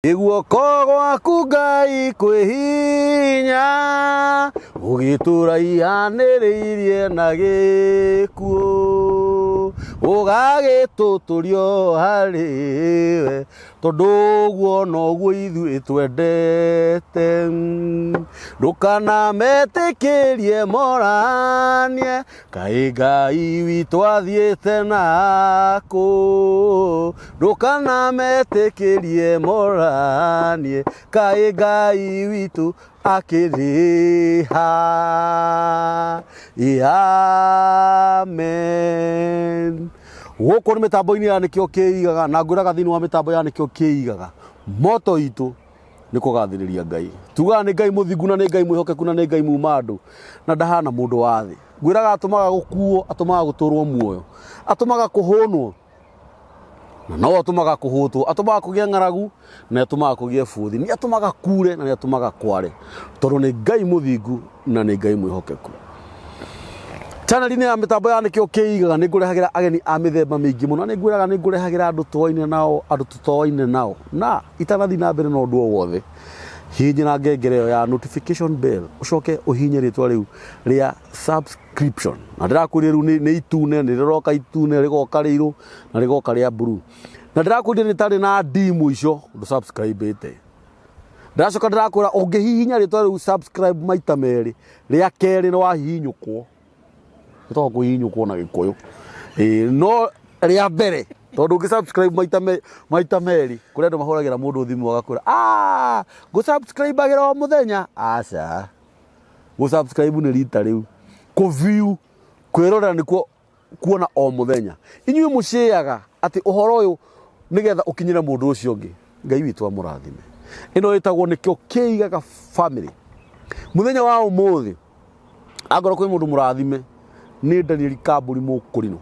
Iguoko gwaku Ngai kwĩ hinya ũgĩtũũra ihanĩrĩirie na gĩkuũ ũgagĩtũtũrio harĩwe tondũ ũguo noguo ithuĩ twendete ndũkanametĩkĩrie moranie kaĩ Ngai witũ athiĩte nakũ ndũkanametĩkĩrie moranie kaĩ Ngai witũ akĩrĩha amen. Gũkũ nĩ mĩtambo-inĩ ya nĩkĩo kĩigaga na ngwĩraga thĩinĩ wa mĩtambo ya nĩkĩo kĩigaga moto itũ nĩ kũgathĩrĩria Ngai. Tugaga nĩ Ngai mũthingu na nĩ Ngai mwĩhokeku na nĩ Ngai muma andũ na ndahana mũndũ wa thĩ. Ngwĩraga atũmaga gũkuo, atũmaga gũtũrwo muoyo, atũmaga kũhũnwo na no atũmaga kũhũtwo, atũmaga kũgĩa ng'aragu na atũmaga kũgĩa bũthi, nĩ atũmaga kure na nĩ atũmaga kware tondũ nĩ Ngai mũthingu na nĩ Ngai mwĩhokeku. Channel-inĩ ya mĩtambo ya nĩkĩo kĩigaga nĩ ngũrehagĩra ageni a mĩthemba mĩingĩ mũno, nĩ ngwĩraga nĩ ngũrehagĩra andũ tũoine nao, andũ tũtoaine nao, na itanathiĩ na mbere na ũndũ o wothe hihinyĩra ngengere ĩyo ya notification bell ũcoke ũhihinye rĩtwa rĩu rĩa subscription. Na ndĩrakwĩria rĩu nĩ itune, nĩ rĩroka itune, rĩgoka rĩirũ na rĩgoka rĩa blue, na ndĩrakwĩria rĩtarĩ na ndimu icio ndũ-subscribe-ĩte. Ndĩracoka ndĩrakwĩra ũngĩhihinya rĩtwa rĩu subscribe maita merĩ, rĩa kerĩ nĩ wahihinyũkwo, nĩtwa kũhihinyũkwo na Gĩkũyũ, no rĩa mbere tondũ ũngĩ-subscribe maita merĩ kũrĩ andũ mahũragĩra mũndũ thimũ agakwĩra ngũ-subscribe-agĩra o mũthenya. Aca, gũ-subscribe nĩ rita rĩu, kũ-view kwĩrorera nĩkuo kuona o mũthenya. Inyuĩ mũcĩaga atĩ ũhoro ũyũ nĩgetha ũkinyĩre mũndũ ũcio ũngĩ. Ngai witũ amũrathime. Ĩno ĩtagwo nĩkĩo kĩigaga family. Mũthenya wa ũmũthĩ angorwo kwĩ mũndũ mũrathime nĩ Daniel Kambũri Mũkũrinũ,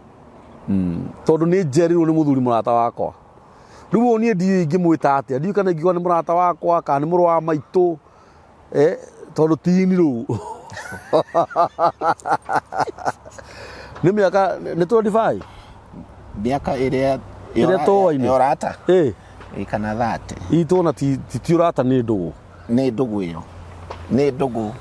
tondũ nĩ njerirwo nĩ mũthuri mũrata wakwa. Rĩu niĩ ndiũĩ ingĩmwĩta atĩa, ndiũĩ kana ingiuga nĩ mũrata wakwa kana nĩ mũrũ wa maitũ, tondũ tini rĩu nĩ mĩaka nĩ 25 mĩaka ĩrĩa tũoaine ũrata kana 30 itũ ona ti ũrata, nĩ ndũgũ, nĩ ndũgũ ĩyo, nĩ ndũgũ.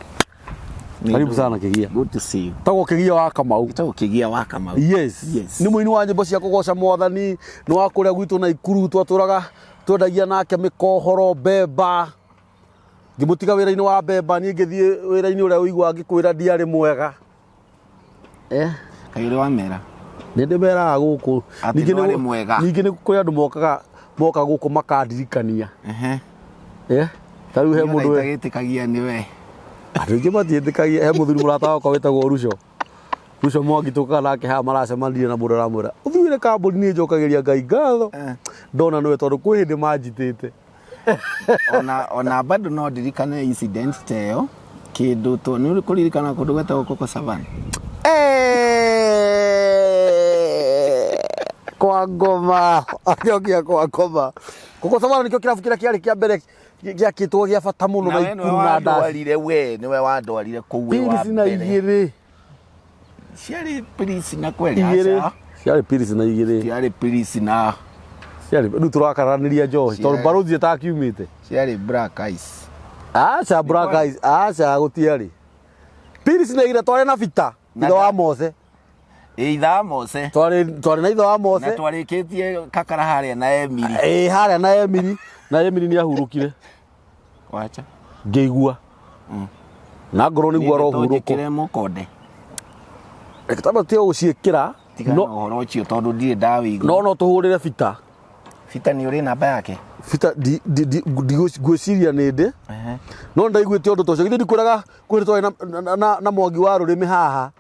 Karibu sana Kigia. Good to see you. Tagwo Kigia wa Kamau. Tagwo Kigia wa Kamau. Yes. Nĩ mũini wa nyĩmbo cia kũgoca Mwathani, nĩ wa kũrĩa gwitũ na Ikuru twatũraga twendagia nake mĩkohoro, mbemba. Ngĩmũtiga wĩra-inĩ wa mbemba, niĩ ngĩthiĩ wĩra-inĩ ũrĩa ũiguaga ngĩkwĩra ndiarĩ mwega. Kaĩ ũrĩ wamera? Nĩ ndĩmeraga gũkũ. Ningĩ nĩ kũrĩ andũ moka gũkũ makandirikania. Ta rĩu he mũndũ ũtagĩtĩkagia nĩ we. Andũ aingĩ matiĩtĩkagia. He mũthuri mũrata wakwa wĩtagwo Ruco Mwangi, tũkaga nake haha maracemanirie na mũndũ aramwĩra ũthuire Kambũri niĩ njokagĩria Ngai ngatho ndona nĩwe tondũ kwĩ hĩndĩ manjitĩte. Ona bado no ndirikane incident ta ĩyo kĩndũ to nĩ kũririkana kũndũ gwetagwo Coco Savannah. Kwa ngoma akĩokia kwa ngoma. Coco Savannah nĩkĩo kĩrabu kĩrĩa kĩarĩ kĩa mbere gĩakĩtwo gĩa bata mũno na Ikuru na ndwarire we nĩwe wandwarire kũu wa mbere. Igĩrĩ ciarĩ Pirisi na kweli aca, ciarĩ Pirisi na igĩrĩ, ciarĩ Pirisi na ciarĩ rĩu tũrakaranĩria njohi tondũ Barũthi ĩtakiumĩte, ciarĩ Black Eyes. Aca Black Eyes, aca gũtiarĩ Pirisi na igĩrĩ. Twarĩ na Bita ithe wa Mose, ithe wa Mose, twarĩ na ithe wa Mose na twarĩkĩtie Kakara harĩa na Emiri, harĩa na Emiri, na Emiri nĩ ahurũkire. Wacha ngĩigua na ngoro nĩguo arohurũko mũkonde ekĩtamba tĩo gũciĩkĩra no ũhoro ũcio tondũ ndirĩ ndawĩigua. No tũhũrĩre Bita. Bita nĩ ũrĩ namba yake? Bita ngwĩciria nĩ ndĩ, no ndaiguĩte ũndũ tũcio. Githĩ ndikwĩraga kwĩrĩ twarĩ na Mwangi wa Rũrĩmĩ haha,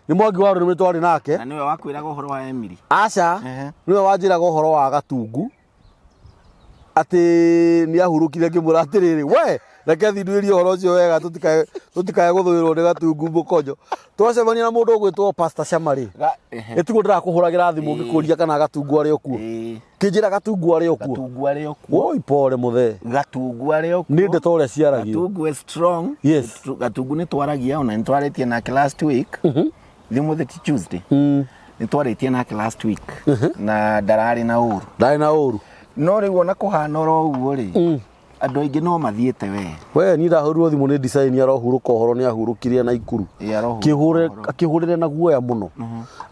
nĩ Mwangi wa Rũrĩmĩ twarĩ nake. Na nĩwe wakwĩraga ũhoro wa Emiri? Aca, nĩwe wanjĩraga ũhoro wa Gatungu atĩ nĩ ahurũkire. Ngĩmwĩra atĩrĩrĩ, we reke thindũrĩrie ũhoro ũcio wega tũtikae gũthũĩrwo nĩ Gatungu Mũkonyo. Twacemania na mũndũ ũgwĩtwo Pastor Shamarĩ, ĩtiguo ndĩrakũhũragĩra thimũ ngĩkũria kana Gatungu arĩ o kuo. Kĩnjĩra Gatungu arĩ o kuo. Gatungu arĩ o kuo. Woi pore mũthee. Gatungu arĩ o kuo. Nĩ ndeto ũrĩa ciaragio. Gatungu is strong. Yes. Gatungu nĩ twaragia ona nĩ twarĩtie nake last week. Thimũ Tuesday. Nĩ twarĩtie nake last week na ndararĩ na ũru. Ndarĩ na ũru. No rĩu ona kũhana oro ũguo rĩ andå aingä no mathiäte we ni ndahårirwo thimå nä design arohurũka horo nä ahurũkirie na ikuru akĩhũrĩre na guoya mũno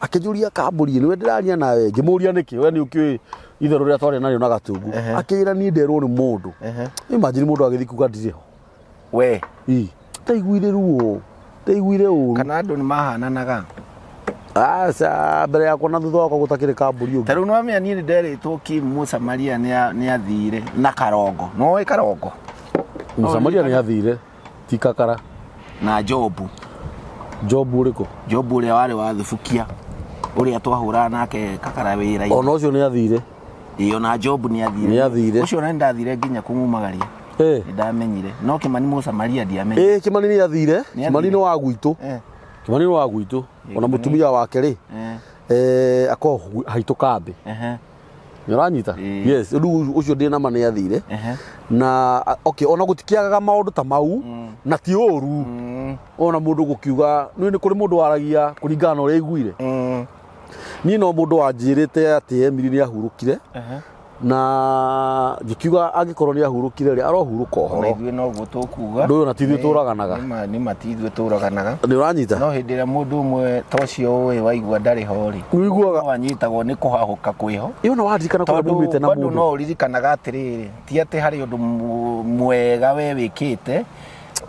akĩnjũria kambũri nĩwe ndĩraria nawe ngĩmũria nĩkĩ we nĩ ũkĩũĩ itherũ rĩrĩa twarĩ narĩo na gatungu akĩĩra niĩ nderwo nĩ mũndũ imagine mũndũ agĩthiĩ kuga ndirĩ ho we ndaiguire ruo ndaiguire ũru kana andũ nĩ mahananaga aca mbere yakwa na thutha wakwa gũtakĩrĩ kambũri ũngĩ tarĩu nĩwamenya niĩ nĩnderĩtwo Kim Mũsamaria nĩ athire na Karongo nĩwoĩ Karongo Mũsamaria nĩ athire ti Kakara na Jobu ũrĩkũ Jobu ũrĩa warĩ wa Thubukia ũrĩa twahũraga nake Kakara wĩra ona ũcio nĩ athire ona Jobu nĩ athire ũcio nĩ ndathire nginya kũmumagaria ndamenyire no Kimani Mũsamaria ndiamenye Kimani nĩ athire Kimani nĩ wa gwitũ Kimani nĩ wa gwitũ ona mũtumia wake rĩ akoo haitũ kambĩ nĩ ũranyita yes rĩu ũcio ndĩ nama nĩ athire na okay ona gũtikĩagaga maũndũ ta mau na ti ũru ona mũndũ gũkiuga nĩ kũrĩ mũndũ waragia kũringana na ũrĩa aiguire niĩ no mũndũ wanjĩrĩte atĩ Emily nĩ ahurũkire na ngikiuga angĩkorwo nĩ ahurũkire rĩ arohurũka ũhoro ithuĩ noguo tũkuga ndũyũ na ti ithuĩ tũraganaga nĩ mati ithuĩ tũraganaga nĩ ũranyita no hĩndĩ ĩrĩa mũndũ ũmwe ta ũcio ũĩ waigua ndarĩ ho rĩ ũiguaga wanyitagwo nĩ kũhahũka kwĩho ĩyo na waririkana kũrĩa maumĩte na mũndũ no ũririkanaga atĩrĩrĩ ti atĩ harĩ ũndũ mwega we wĩkĩte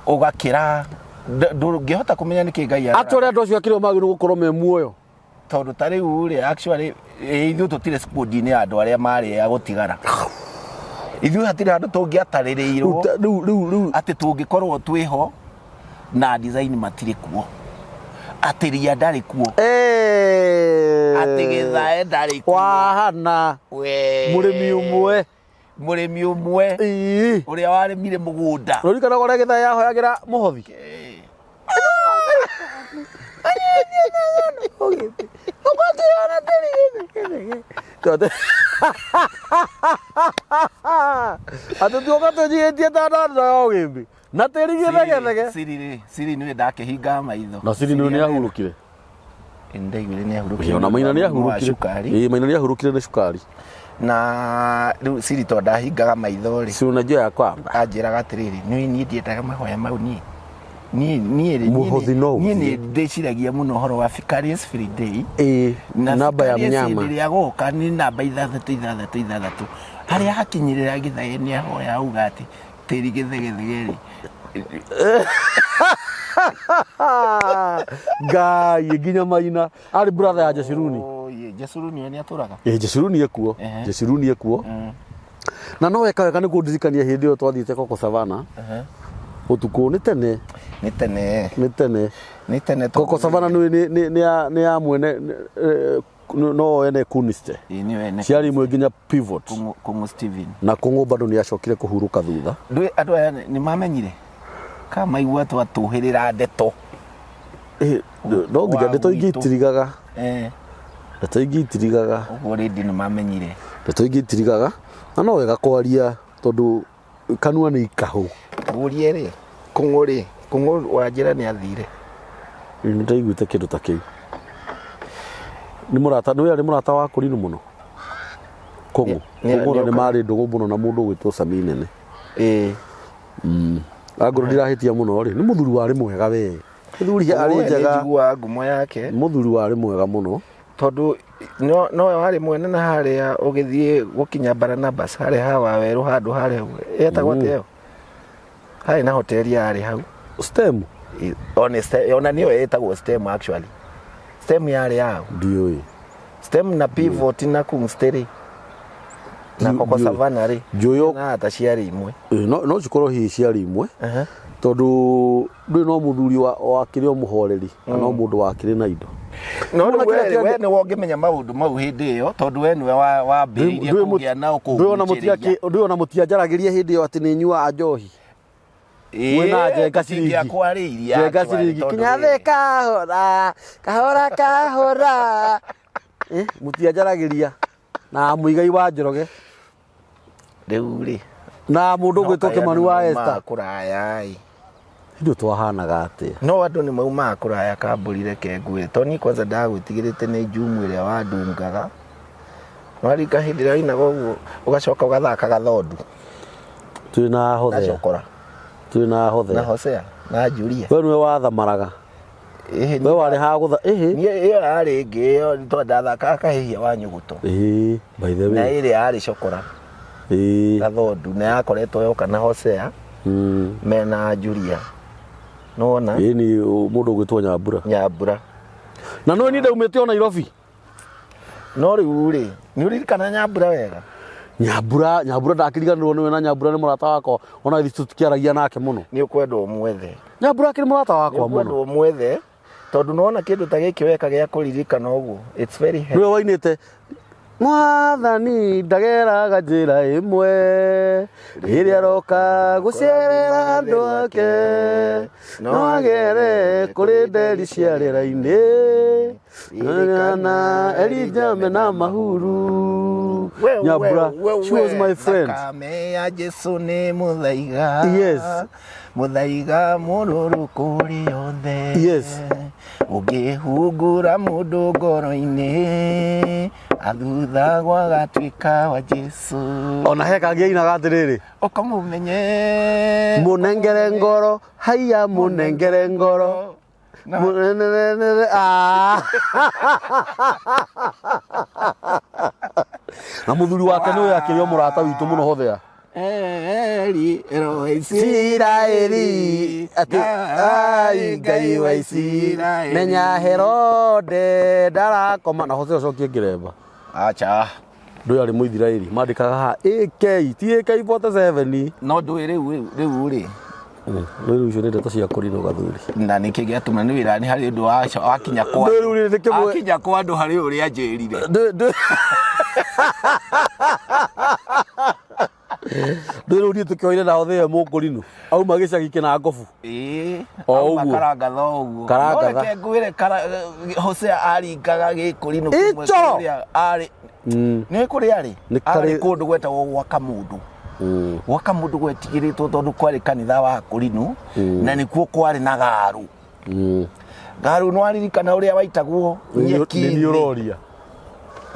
ũgakĩra ndũngĩhota kũmenya nĩkĩ Ngai atĩ ũrĩa andũ acio akĩrĩ magĩrĩirwo gũkorwo me muoyo tondũ ta rĩu rĩ actually ithuĩ tũtirĩ squad-inĩ ya andũ arĩa marĩ a gũtigara ithuĩ hatirĩ handũ tũngĩatarĩrĩirwo atĩ tũngĩkorwo twĩho na design matirĩ kuo atĩ ria ndarĩ kuo atĩ gĩthae ndarĩ kuo wahana mũrĩmi ũmwe ũrĩa warĩmire mũgũnda ũririkana ũrĩa gĩthae yahoyagĩra mũhothi atĩ tuoka tũnyiĩtie tandandora ũgĩmbi na tĩri gĩthegethege Siri nĩwe ndakĩhingaga maitho na Siri nĩwe nĩ ahurũkire ndaiguire nĩ ahurũkire ona Maina nĩ ahurũkire Maina nĩ ahurũkire nĩ cukari na rĩu Siri to ndahingaga maitho rĩ si unajua ya kwamba anjĩraga atĩrĩrĩ niĩ ndiendaga mahoya mau niĩ ndĩciragia mũno ũhoro wa Vicarious Free Day namba ya mnyama rĩrĩa goka nĩ namba 666 harĩa hakinyĩrĩra gĩthae nĩ ahoya auga atĩ tĩri gĩthegethege Ngai nginya Maina arĩ brother ya Jeshuruni Jeshuruni nĩ atũraga Jeshuruni ekuo Jeshuruni ekuo na no weka nĩ kũndirikania hĩndĩ ĩyo twathiĩte Koko Savana ũtukũ nĩ tene Koko Savana nĩ ya mwene no ene kuniste ciari imwe nginya pivot Kũng'ũ Steven na Kũng'ũ bado nĩ acokire kũhurũka thutha andũ aya nĩ mamenyire kama maigua twatũhĩrĩra ndeto no nginya ndeto ingĩitirigaga ũguo rĩndĩ nĩ mamenyire ndeto ingĩitirigaga na no wega kwaria tondũ kanua nĩ ikahũ ũrie rĩ Kũng'ũ wanjĩra nĩ athire nĩ ndaiguĩte kĩndũ ta kĩu nĩ mũrata wa kũrinũ mũno Kũng'ũ nĩ marĩ ndũgũ mũno na mũndũ ũgwĩtwo Sami Nene angorwo ndirahĩtia mũno rĩ nĩ mũthuri warĩ mwega we mũthuri arĩ njega ngumo yake mũthuri warĩ mwega mũno tondũ no warĩ mwene na harĩa ũgĩthiĩ gũkinya Barnabas harĩa hawa werũ handũ harĩa etagwo atĩa harĩ na hoteli yarĩ hau STEM ona nĩyo etagwo STEM actually STEM yarĩ yao ndiũĩ STEM na pivot na Kung'ũ na Koko Savana rĩ na ata ciarĩ imwe no cikorwo hihi ciarĩ imwe tondũ ndũĩ no mũthuri wakĩrĩ o mũhoreri na no mũndũ wakĩrĩ na indo no we nĩ wongĩmenya maũndũ mau hĩndĩ ĩyo tondũ we nĩwe wambĩrĩirie kũgĩa nao kũgucĩrĩria ndũĩ ona mũtianjaragĩria hĩndĩ ĩyo atĩ nĩ nyuaga njohi wĩna njenga ciringi kinyathĩ kahora mũtianjaragĩria na mũigai wa Njoroge rĩu rĩ na mũndũ ũgwĩtwo Kĩmani wa Esther kũraya indo twahanaga atĩa no andũ nĩ maumaga kũraya kambũrire kengwĩre toni kwanza ndagwĩtigĩrĩte nĩ Jumu ĩrĩa wandungaga warika hĩndĩ ĩrĩa wainaga ũguo ũgacoka ũgathakaga thondu Twina hothe. Na cokora. Twina hothe. Na Hosea. Na Julia. We niwe wathamaraga. We warĩ ha gũtha. Iyo yarĩ ĩngĩ iyo nĩtwendathaka kahĩhia wa nyũgũto. By the way. Na ĩrĩa yarĩ cokora. Gathondu na yakoretwo yoka na Hosea. Mena Julia. Nona. Ni mũndũ ũgwĩtwo Nyambura. Nyambura. Na no ni ndaumĩte o Nairobi. No rĩu rĩ, nĩ ũririkana Nyambura wega? Nyambura ndakiriganĩrwo nĩwe na Nyambura nĩ mũrata wakwa ona ithuĩ tũtikiaragia nake mũno. Nĩ ũkwenda ũmwethe. Nyambura akĩrĩ mũrata wakwa mũno. Nĩ ũkwenda ũmwethe tondũ nona kĩndũ ta gĩkĩ weka gĩa kũririkana ũguo. It's very heavy. Nĩwe wainĩte Mwathani ndageraga njĩra ĩmwe rĩrĩa aroka gũcerera andũ ake no agere kũrĩ nderi cia rĩera-inĩ na Elija mena mahuru. Nyambura, she was my friend. Thakame ya Jesu nĩ mũthaiga. Yes. Mũthaiga mũrũrũ kũrĩ othe. Yes. Ũngĩhungura mũndũ ngoro-inĩ athutha gwagatuĩka wa Jesu. Ona he kangĩ ainaga atĩrĩrĩ ũkamũmenye mũnengere ngoro haiya mũnengere ngoro na mũthuri wake nĩwe akĩrĩ o mũrata witũ mũno Hosea. Isiraeli ati ai Ngai wa Isiraeli menya Herode ndarakoma na Hosea ũcokie ngĩremba. Acha ndũĩ arĩ Mũisiraeli mandĩkaga haha AK ti AK47 no ndũĩ rĩu rĩ rĩu icio nĩ ndeto cia kũrinwo gathuri na nĩkĩ gĩatũma nĩ wĩra nĩ harĩ ũndũ wakinya kwa akinya kwa andũ harĩ ũrĩa njĩrire ndũĩ rĩu tũkĩoire na Hosea mũkũrinũ auma gĩcagi kĩna ngobu auma karangatha ũguo karangatha reke ngwĩre Hosea aringaga gĩkũrinũ kũrĩa arĩ nĩ kũrĩa arĩ kũndũ gwetagwo gwaka mũndũ gwaka mũndũ gwetigĩrĩtwo tondũ kwarĩ kanitha wa kũrinũ na nĩkuo kwarĩ na garu nĩ waririkana ũrĩa waitagwo nyeki-inĩ nĩ ũroria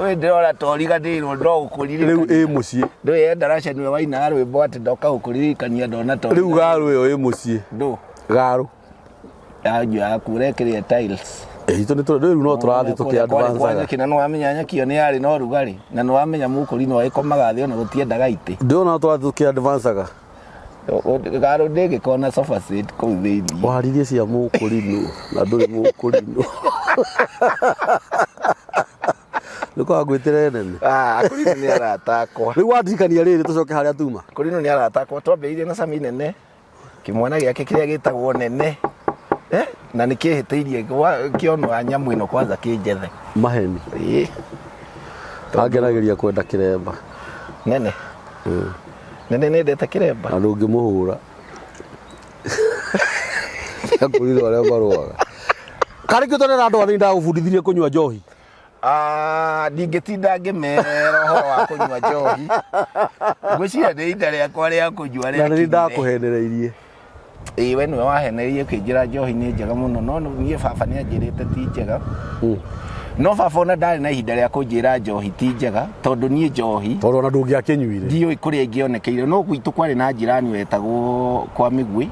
we ndĩrora toriganĩirwo ndogũkũririkania rĩu mũciĩ ndũĩ Darasha nĩwe wainaga rwĩmbo atĩ ndoka gũkũririkania ndona rĩu garu ĩyo mũciĩ garu yaku ũrekĩrire tiles itũ nĩ rĩu no tũrathiĩ tũkĩ-advancaga na nĩwamenya nyeki ĩyo nĩ yarĩ na ũrugarĩ na nĩwamenya mũkũrinũ agĩkomaga thĩ ona gũtiendaga itĩ ndĩrona tũrathiĩ tũkĩ-advancaga garu ndĩngĩkona sofa set kũu thĩinĩ waririe cia mũkũrinũ na ndũrĩ mũkũrinũ nĩkwa gwĩtĩre nene kũrinũ nĩ aratakwa rĩu wandirikania rĩrĩ tũcoke harĩa tuma kũrinũ nĩ aratakwa twambĩrĩirie na Sami nene kĩmwana gĩake kĩrĩa gĩtagwo nene na nĩ kĩhĩtĩirie kĩonwa nyamũ ĩno kwanza kĩnjethe maheni angenagĩria kwenda kĩremba nene nene nĩendete kĩremba na ndũngĩmũhũra akũrinũ arĩa marũaga karĩkĩ tũrera andũ anĩ ndagũbundithirie kũnyua njohi ndingĩtinda ngĩmera ũhoro wa kũnyua njohi ngwĩciria nĩ ihinda rĩakwa rĩa kũnyua na nĩ ndakũhenereirie we nĩwe wahenereirie ũkĩnjĩra njohi nĩ njega mũno no niĩ baba nĩ anjĩrĩte ti njega no baba ona ndarĩ na ihinda rĩa kũnjĩra njohi ti njega tondũ niĩ njohi tondũ ona ndũngĩakĩnyuire ndiũĩ kũrĩa ingĩonekeire no gwitũ kwarĩ na njirani wetagwo kwa Migwi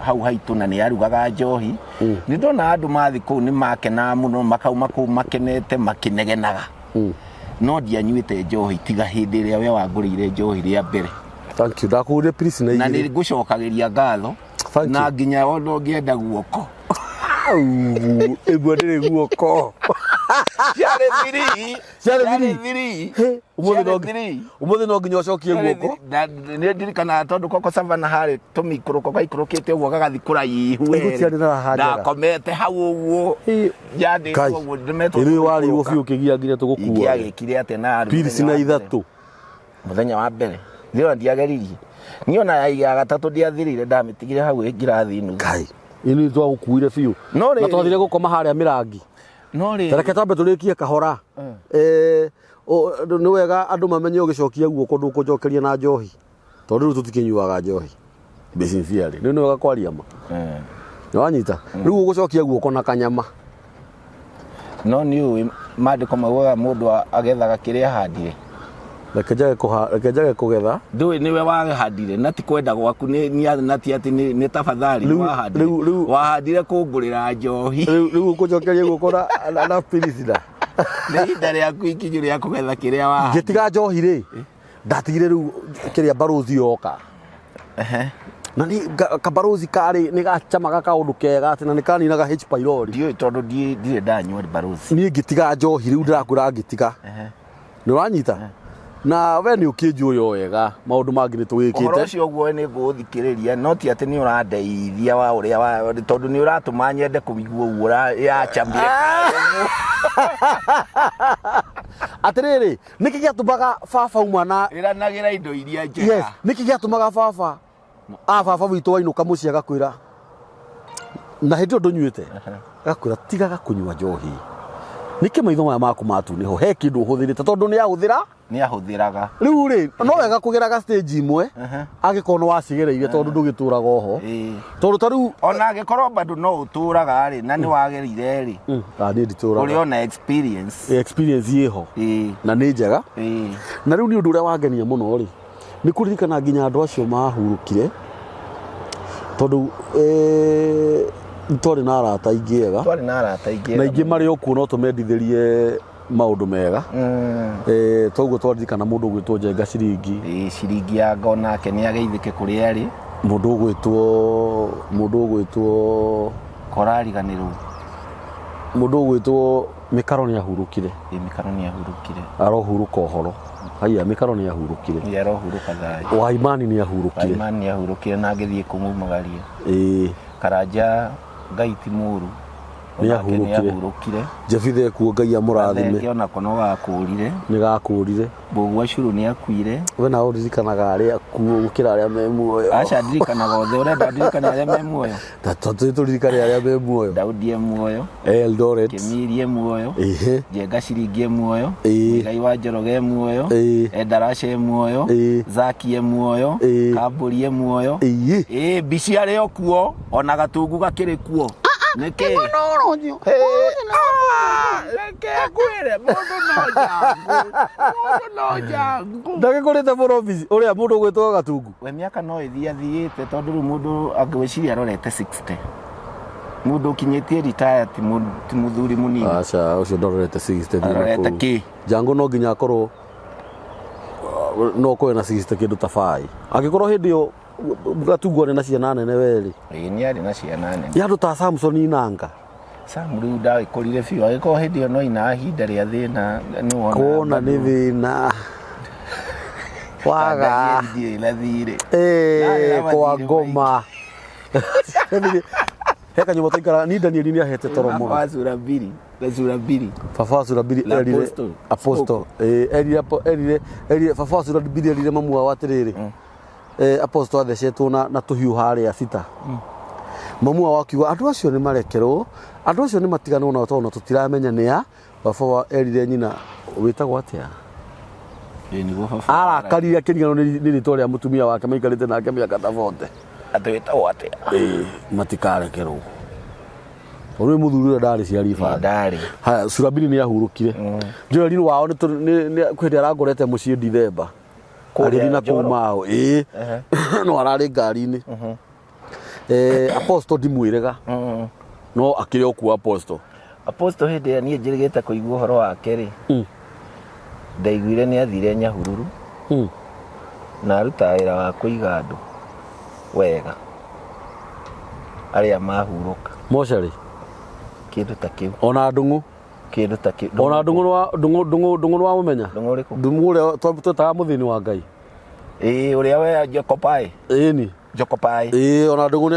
hau haitũ na nĩ arugaga njohi nĩ ndona andũ mathi kũu nĩ makenaga mũno makauma kũu makenete makĩnegenaga no ndianyuĩte njohi tiga hĩndĩ ĩrĩa we wangũrĩire njohi rĩa mbere thank you ndakũrire please na nĩ ngũcokagĩria ngatho na nginya ona ũngĩenda guoko ĩgua ndĩrĩ guoko ciarĩ thiri ũmũthĩ no nginya ũcokie guoko nĩ ndirikanaga tondũ koko Savana harĩ tũmĩikũrũko gaikũrũkĩte ũguo gagathiĩ kũraihu ndakomete hau ũguo njandĩkwo ũguo ĩrĩ warĩirwo biũ ũkĩgia nginya tũgũkua ingĩagĩkire atĩ na pils na ithatũ mũthenya wa mbere nĩona ndiageririe niona ya gatatũ ndiathirire ndamĩtigire hau ngirathi-inĩ kai ini twagũkuire biũ na twathire gũkoma harĩa Mĩrangi no rĩ reke twambe tũrĩkie kahora nĩ wega andũ mamenye ũgĩcokia guoko ndũkũnjokeria na njohi tondũ rĩu tũtikĩnyuaga njohi sincerely nĩ wega kwaria ma nĩ wanyita rĩu ũgũcokia guoko na kanyama no nĩ ũĩ maandĩko maugaga mũndũ agethaga kĩrĩa ahandire Rekejage kugetha. Ndui niwe wahandire na ti kwenda gwaku ni ati ni tafadhali wahandire. Wahandire kungurira njohi. Riu ukucokeria gukora na pirisida. Ni ndare yaku ikinyu ya kugetha kiria wa. Ngitiga njohi ri. Ndatigire riu kiria barozi yoka. Na ni kabarozi kari ni gachamaga kaundu kega ati na ni kaninaga H pylori. Ndioi tondu ndire ndanyua barozi. Ni ngitiga njohi riu ndirakwira ngitiga. Ni uranyita? Na we ni ukinjuyo wega maundu mangi ni twikite. Uhoro ucio guo ni nguthikiriria no ti ati ni urandeithia wa uria wa tondu ni uratuma nyende kubigua uura ya chambire. Atiriri niki giatumaga baba umwana iranagira indo iria njega. Yes, niki giatumaga baba baba witu wainuka muci agakwira na hindi ndunywite agakwira tigaga kunywa njohi niki maitho maya maku matu niho he kindu uhuthirite tondu ni ahuthiraga riu ri no wega kugeraga stage imwe agikono wacigereire tondu ndugituraga oho tondu tariu ona agikorwo bado no uturaga ri na ni wagerire ri ni ndituraga uri ona experience yeho na ni njega na riu ni undu uria wangenia muno ri ni kuririkana nginya andu acio mahurukire tondu twari na arata ingega na ingi mari okuo no tumendithirie maundu mega toguo twaririkana mundu gwitwo Njenga ciringi ya ngona ake ni ageithike kuri ari mundu gwitwo korariganirwo mundu gwitwo Mikaro ni ahurukire arohuruka uhoro haya Mikaro ni ahurukire ni arohuruka thai Waimani ni ahurukire na agithie kumumagaria Karanja Gaiti Muru ni ahurukire Jefithe kuo Ngai amurathime ngiona kono gakurire ni gakurire Bogu Ashuru ni akuire we na uririkanaga aria kuo gukira aria me muoyo acha ndirikanaga othe urenda ndirikana aria me muoyo turirikane aria me muoyo Daudi e muoyo Eldoret Kemiri e muoyo Njenga ciringi e muoyo Ngai wa Njoroge e muoyo Endarasha e muoyo Zaki e muoyo Kamburi e muoyo bici ari okuo ona gatungu gakiri kuo niki leke kwire mundu no jangu ndagikurite province uria mundu gwitwo gatungu we miaka no ithiathite tondu ru mundu angwiciria arorete 60 mundu kinyitie retire ti muthuri munini acha ucio ndororete 60 arorete ki jangu no nginya akorwo no kwena 60 kindu ta fai agikorwo hindi yo gatungu na ciana nene weri ni ari na ciana nene yandu ta Samson inanga Samuru ndawe kurire fiyo agiko hindi yo no ina hinda ria thina ni wona kona ni thina waga la thire kwa ngoma heka nyuma toikara ni Daniel ni ahete toro muno baba sura mbiri erire apostle erire baba sura mbiri erire mamu wa atiriri apostle athecetwo na tuhiu haria sita mamu wa akiuga andu acio ni marekerwo andu acio ni matigano na tona tutiramenya nia baba erire nyina witagwo atia arakarire akinigano ni rito ria mutumia wake maikarite nake miaka tavote atwitagwo atia matikarekerwo uri muthuri ura ndari cia rifa ndari ha surabini ni ahurukire Joel wao ni kwende arangorete mucii Dithemba ari na kumao no arari ngari-ini apostle ndimwirega no akire okuo apostle hindi ya nie njirigite kuigua horo wake ri ndaiguire ni athire Nyahururu na aruta wira wa kuiga andu wega aria mahuruka mochari kindu ta kiu ona ndungu kindu ta kiu ona ndungu wa mumenya ndungu ule twetaga muthini wa Ngai uria we Jokopai ni Jokopai ona ndungu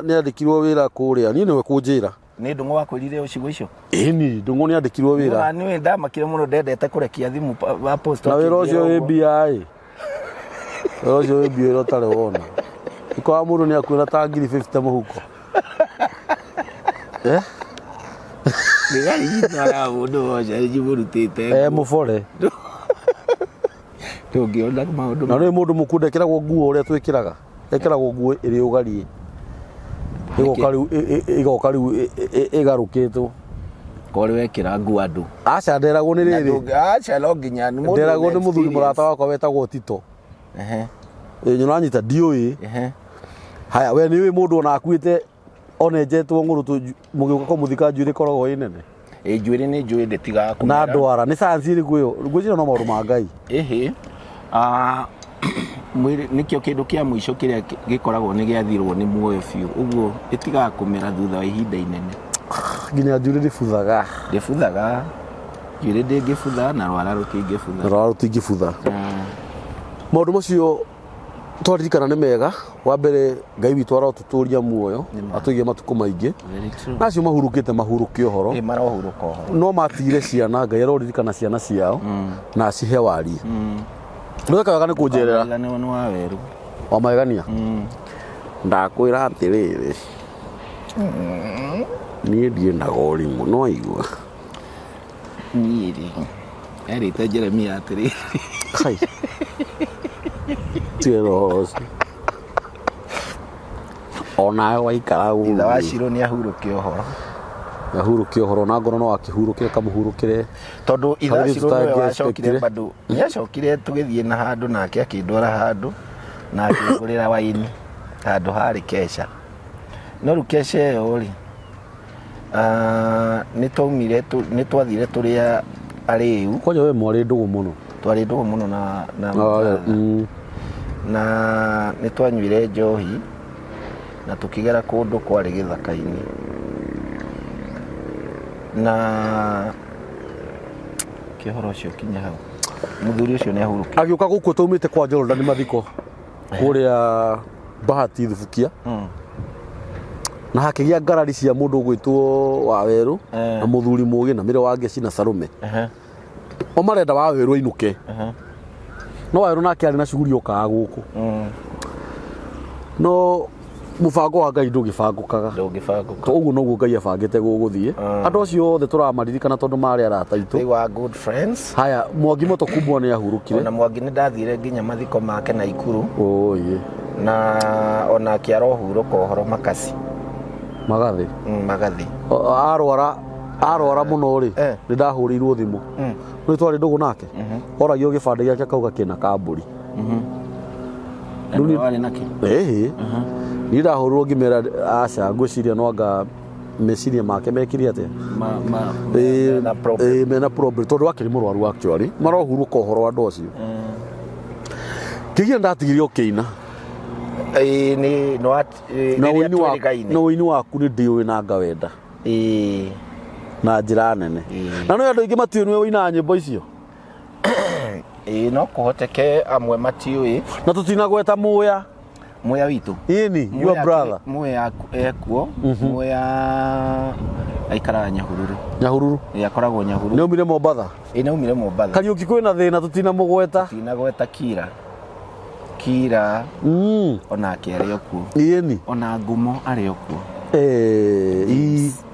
ni andikirwo wira kuria ni niwe kunjira ni ndungu wa kwirire ucigo icio ni ndungu ni andikirwo wira ni we ndamakire muno ndendete kurekia thimu apostle na wira ucio wi BI ucio wi BI rotare wona iko mundu ni akwira ta ngiri 50 muhuko Nigari gitwara mundu woja njimurutite mufore tungiona maundu na ni mundu mukunde kiragwo nguo uria twikiraga ekiragwo nguo iri ugari igoka riu igarukitwo kore wekira ngu andu aca nderagwo nĩ rĩrĩ aca no nginya nderagwo nĩ mũthuri mũrata wakwa wetagwo Tito nyonanyita ndiũĩ haya we nĩũĩ mũndũ ona akuĩte onenjetwo ngũrũ mũgĩũka kũmũthika njuĩrĩ koragwo ĩ nene njuĩrĩ nĩ njũĩ ndĩtigaga na ndwara nĩ science ĩrĩkũ ĩyo ngwĩciria no maũndũ ma Ngai nĩkĩo kĩndũ kĩa mũico kĩrĩa gĩkoragwo nĩ gĩathirwo nĩ muoyo biũ ũguo ĩtigaga kũmera thutha wa ihinda inene nginya njuĩrĩ ndĩbuthaga njuĩrĩ ndĩngĩbutha na rwara rũtingĩbutha maũndũ macio twaririkana nĩ mega wa mbere Ngai witũ arotũtũria muoyo atũige matukũ maingĩ nacio mahurũkĩte mahurũke ũhoro no matigire ciana Ngai aroririkana ciana ciao na acihe warie Ndweka wega nĩ kũnjerera nĩ wa werũ wa magegania ndakwĩra atĩrĩrĩ niĩ ndiendaga ũrimũ no igua niĩ erĩte Jeremia atĩrĩrĩ kai tĩros onawe waikara ũguo ithe wa Shiro nĩ ahurũke ũhoro na ngoro no akĩhurũkĩre kamũhurũkĩre tondũ ithe wa Shiro nĩwe wacokire bado nĩacokire tũgĩthiĩ na handũ nake akĩndwara handũ na akĩngũrĩra waini handũ harĩ Kesha no rĩu Kesha ĩyo rĩ nĩ twathire tũrĩa arĩu kwanja we mwarĩ ndũgũ mũno twarĩ ndũgũ mũno na nĩ twanyuire njohi na tũkĩgera kũndũ kwarĩ gĩthaka-inĩ na kĩhoro ũcio kinya hau mũthuri ũcio nĩ ahurũkire agĩũka gũkũ taumĩte kwa Jordan nĩ mathiko kũrĩa Bahati Thubukia na hakĩgĩa ngarari cia mũndũ gwĩtwo wa werũ na mũthuri mũgĩ na mĩre wa Ngeci na Sarume o marenda wa werũ ainũke no werũ nake arĩ na cuguri okaga gũkũ no mũbango wa Ngai ndũgĩbangũkaga ũguo noguo Ngai abangĩte gũgũthiĩ andũ acio othe tũramaririkana tondũ marĩ arata aitũ they were good friends haya Mwangi Moto kumbwa nĩ ahurũkire na Mwangi nĩ ndathire nginya mathiko make na Ikuru oye na ona kĩarohurũka ũhoro Makasi Magathĩ arwara mũno rĩ nĩ ndahũrĩirwo thimũ nĩ twarĩ ndũgũ nake oragio gĩbandĩ gĩake kauga kĩna kambũri nĩ ndahũrĩrwo ngĩmera aca ngwĩciria no anga meciria make mekire atĩa mena problem tondũ akĩrĩ mũrwaru actually marohurũka ũhoro andũ acio kĩgia ndatigire ũkĩina na ũini waku nĩ ndĩũĩ na ngawenda na njĩra nene na no andũ aingĩ matiũĩ nĩwe ũinaga nyĩmbo icio no kũhoteke amwe matiũĩ na tũtinagweta Mũya witũ ini your brother Mũya ekuo Mũya aikaraga Nyahururu akoragwo Nyahururu nĩ umire Mombatha nĩ Mombatha Kariũki kwĩna thĩna tũtinamũgweta Kira onake arĩ okuo ona Ngumo arĩ okuo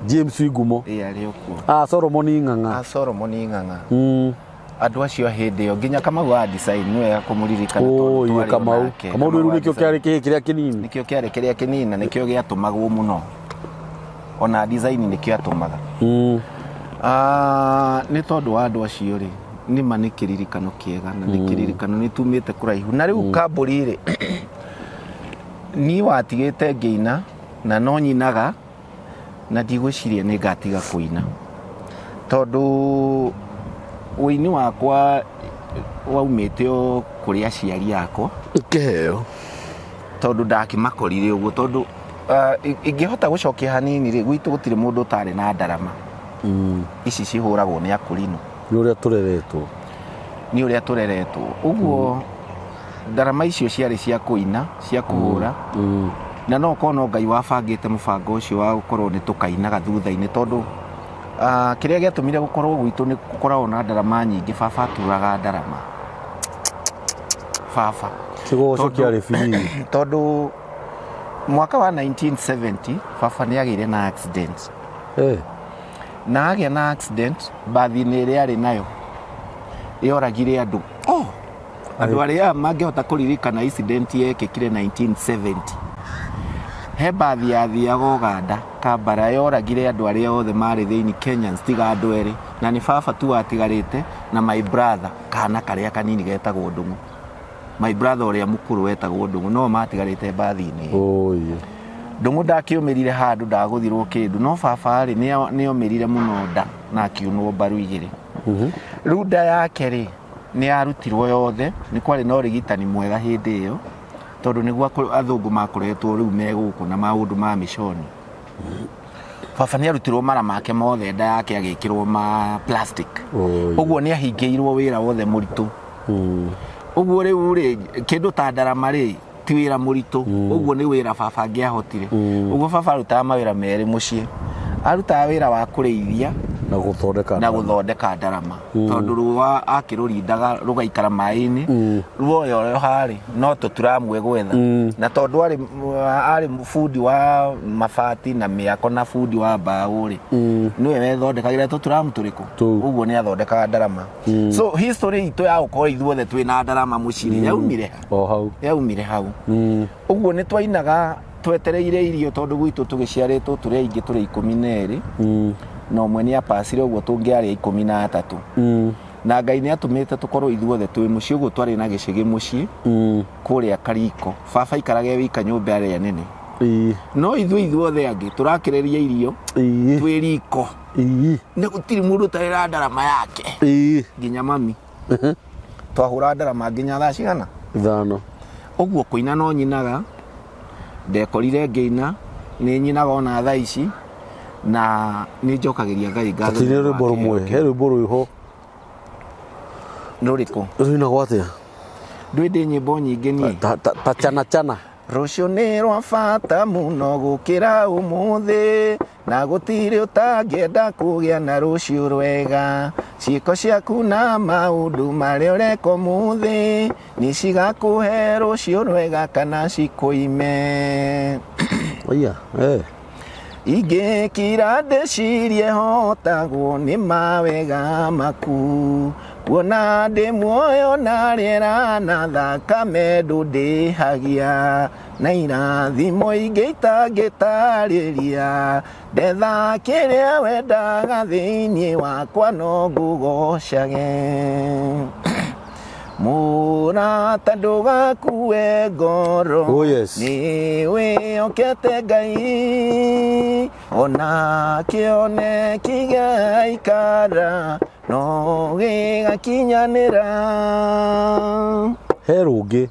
James Ngumo arĩ okuo Solomon Ng'ang'a andũ acio hĩndĩ ĩyo nginya Kamau wa design nĩ wega kũmũririkana Kamau rĩu nĩkĩo kĩarĩ kĩrĩa kĩnini na nĩkĩo gĩatũmagwo mũno ona design nĩkĩo atũmaga nĩ tondũ wa andũ acio rĩ nĩma nĩ kĩririkano kĩega na nĩ kĩririkano nĩ tumĩte kũraihu na rĩu kambũri rĩ niĩ watigĩte ngĩina na no nyinaga na ndigwĩciria nĩ ngatiga kũina tondũ ũini wakwa waumĩte o kũrĩ aciari akwa kĩheo tondũ ndakĩmakorire ũguo tondũ ingĩhota gũcokia hanini rĩ gwitũ gũtirĩ mũndũ ũtarĩ na ndarama ici cihũragwo nĩ akũrinũ nĩ ũrĩa tũreretwo ũguo ndarama icio ciarĩ cia kũina cia kũhũra na no korwo no Ngai wabangĩte mũbango ũcio wa gũkorwo nĩ tũkainaga thutha-inĩ tondũ kĩrĩa gĩatũmire gũkorwo gwitũ nĩ gũkoragwo na ndarama nyingĩ baba aturaga ndarama kĩgoco kĩarĩ binyinyi tondũ mwaka wa 1970 baba nĩ agĩire na accident na agĩa na accident bathi-inĩ ĩrĩa arĩ nayo yoragire andũ andũ arĩa mangĩhota kũririkana incident yekĩkire 1970 he mbathi yathiaga Uganda Kambara yoragire andũ arĩa othe marĩ thĩinĩ Kenyans tiga andũ erĩ na nĩ baba tu watigarĩte na my brother kana karĩa kanini getagwo Ndung'u. My brother ũrĩa mũkũrũ wetagwo Ndung'u no matigarĩte mbathi-inĩ. Ndung'u ndakĩũmĩrire handũ ndagũthirwo kĩndũ no baba rĩ nĩomĩrire mũno nda na akiunwo mbaru igĩrĩ. Rĩu nda yake rĩ nĩ yarutirwo yothe nĩ kwarĩ na ũrigitani mwega hĩndĩ ĩyo tondũ nĩguo athũngũ makoretwo rĩu megũkũ na maũndũ ma mĩconi. Baba nĩ arutirwo mara make mothe nda yake agĩkĩrwo ma plastic. Ũguo nĩ ahingĩirwo wĩra wothe mũritũ. Ũguo rĩu rĩ kĩndũ ta ndarama rĩ ti wĩra mũritũ. Ũguo nĩ wĩra baba angĩahotire. Ũguo baba arutaga mawĩra merĩ mũciĩ. Arutaga wĩra wa kũrĩithia na gũthondeka ndarama tondũ rũa akĩrũrindaga rũgaikara maĩ-inĩ ruoyo harĩ no tũturamwe gwetha na tondũ arĩ fundi wa mabati na mĩako na fundi wa mbaũ rĩ nĩwe wethondekagĩra tũturamu tũrĩkũ ũguo nĩ athondekaga ndarama. So history itũ ya gũkorwo ithuothe twĩna ndarama mũciĩ yaumire hau. Ũguo nĩ twainaga twetereire irio tondũ gwitũ tũgĩciarĩtwo tũrĩ aingĩ tũrĩ 12 no ũmwe nĩ apacire ũguo tũngĩarĩ 13 na Ngai nĩ atũmĩte tũkorwo ithuothe twĩ mũciĩ ũguo twarĩ na gĩcĩgĩ mũciĩ kũrĩa Kariko baba ikarage wika nyũmba ĩrĩa nene no ithuothe angĩ tũrakĩreria irio twĩ riko nĩ gũtirĩ mũndũ tarĩ ndarama yake nginya mami twahũra ndarama nginya thaa cigana 5 ũguo kũina no nyinaga ndekorire ngĩina nĩ nyinaga ona thaa ici na nĩ njokagĩria Ngai ngatho. Tĩrĩ rwĩmbo rũmwe he rwĩmbo rwĩho rũrĩkũ rwĩnagwo atĩa? Ndwĩndĩ nyĩmbo nyingĩ niĩ ta chana rũciũ nĩ rwa bata mũno gũkĩra ũmũthĩ na gũtirĩ ũtangĩenda kũgĩa na rũciũ rwega. Ciĩko ciaku na maũndũ marĩa ũreka ũmũthĩ nĩ cigakũhe rũciũ rwega kana cikũime. Ingĩkira ndĩcirie hotagwo nĩ mawega maku kuona ndĩ muoyo na rĩera na thakame ndũndĩhagia na irathimo ingĩ itangĩtarĩria ndetha kĩrĩa wendaga thĩinĩ wakwa no ngũgocage. Mũrata ndũgakue ngoro nĩ wĩhokete Ngai ona kĩoneki gĩaikara no gĩgakinyanĩra. He rũngĩ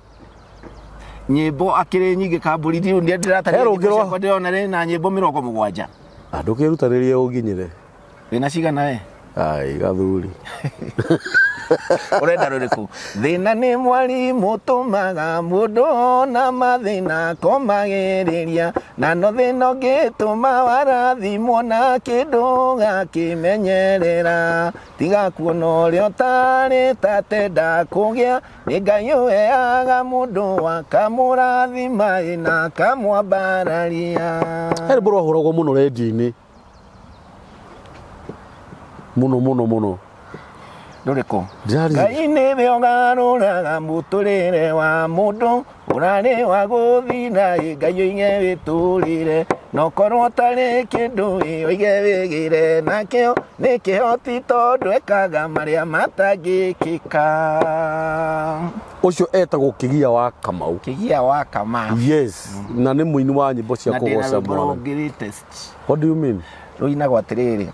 nyĩmbo akĩrĩ nyingĩ kambũri rĩu ndĩrataria ndĩrona rĩ na nyĩmbo 70 andũ kĩrutanĩrie ũnginyĩre wĩna cigana gathuri urenda rũrĩkũ? Thĩna nĩ mwarimũ tũmaga mũndũ na mathĩna komagĩrĩria na no thĩna ũngĩtũma warathimwo na kĩndũ gakĩmenyerera tiga kuona ũrĩa ũtarĩ tatenda kũgĩa nĩ Ngai ũheaga mũndũ wakamũrathima na akamwambararia. He rwĩmbo rwahũragwo mũno redio-inĩ mũno rũrĩkũ? Ngai nĩwe ũgarũraga mũtũrĩre wa mũndũ ũrarĩ wa gũthina Ngai ũige wĩtũrĩre no korwo ũtarĩ kĩndũ ũige wĩgĩre nakĩo nĩ kĩhoti tondũ ekaga marĩa matangĩkĩka. Ũcio etagwo Kĩgia wa Kamau. Kĩgia wa Kamau. Yes. Na nĩ mũini wa nyĩmbo cia kũgoca Mwathani. What do you mean? Rũinagwo atĩrĩrĩ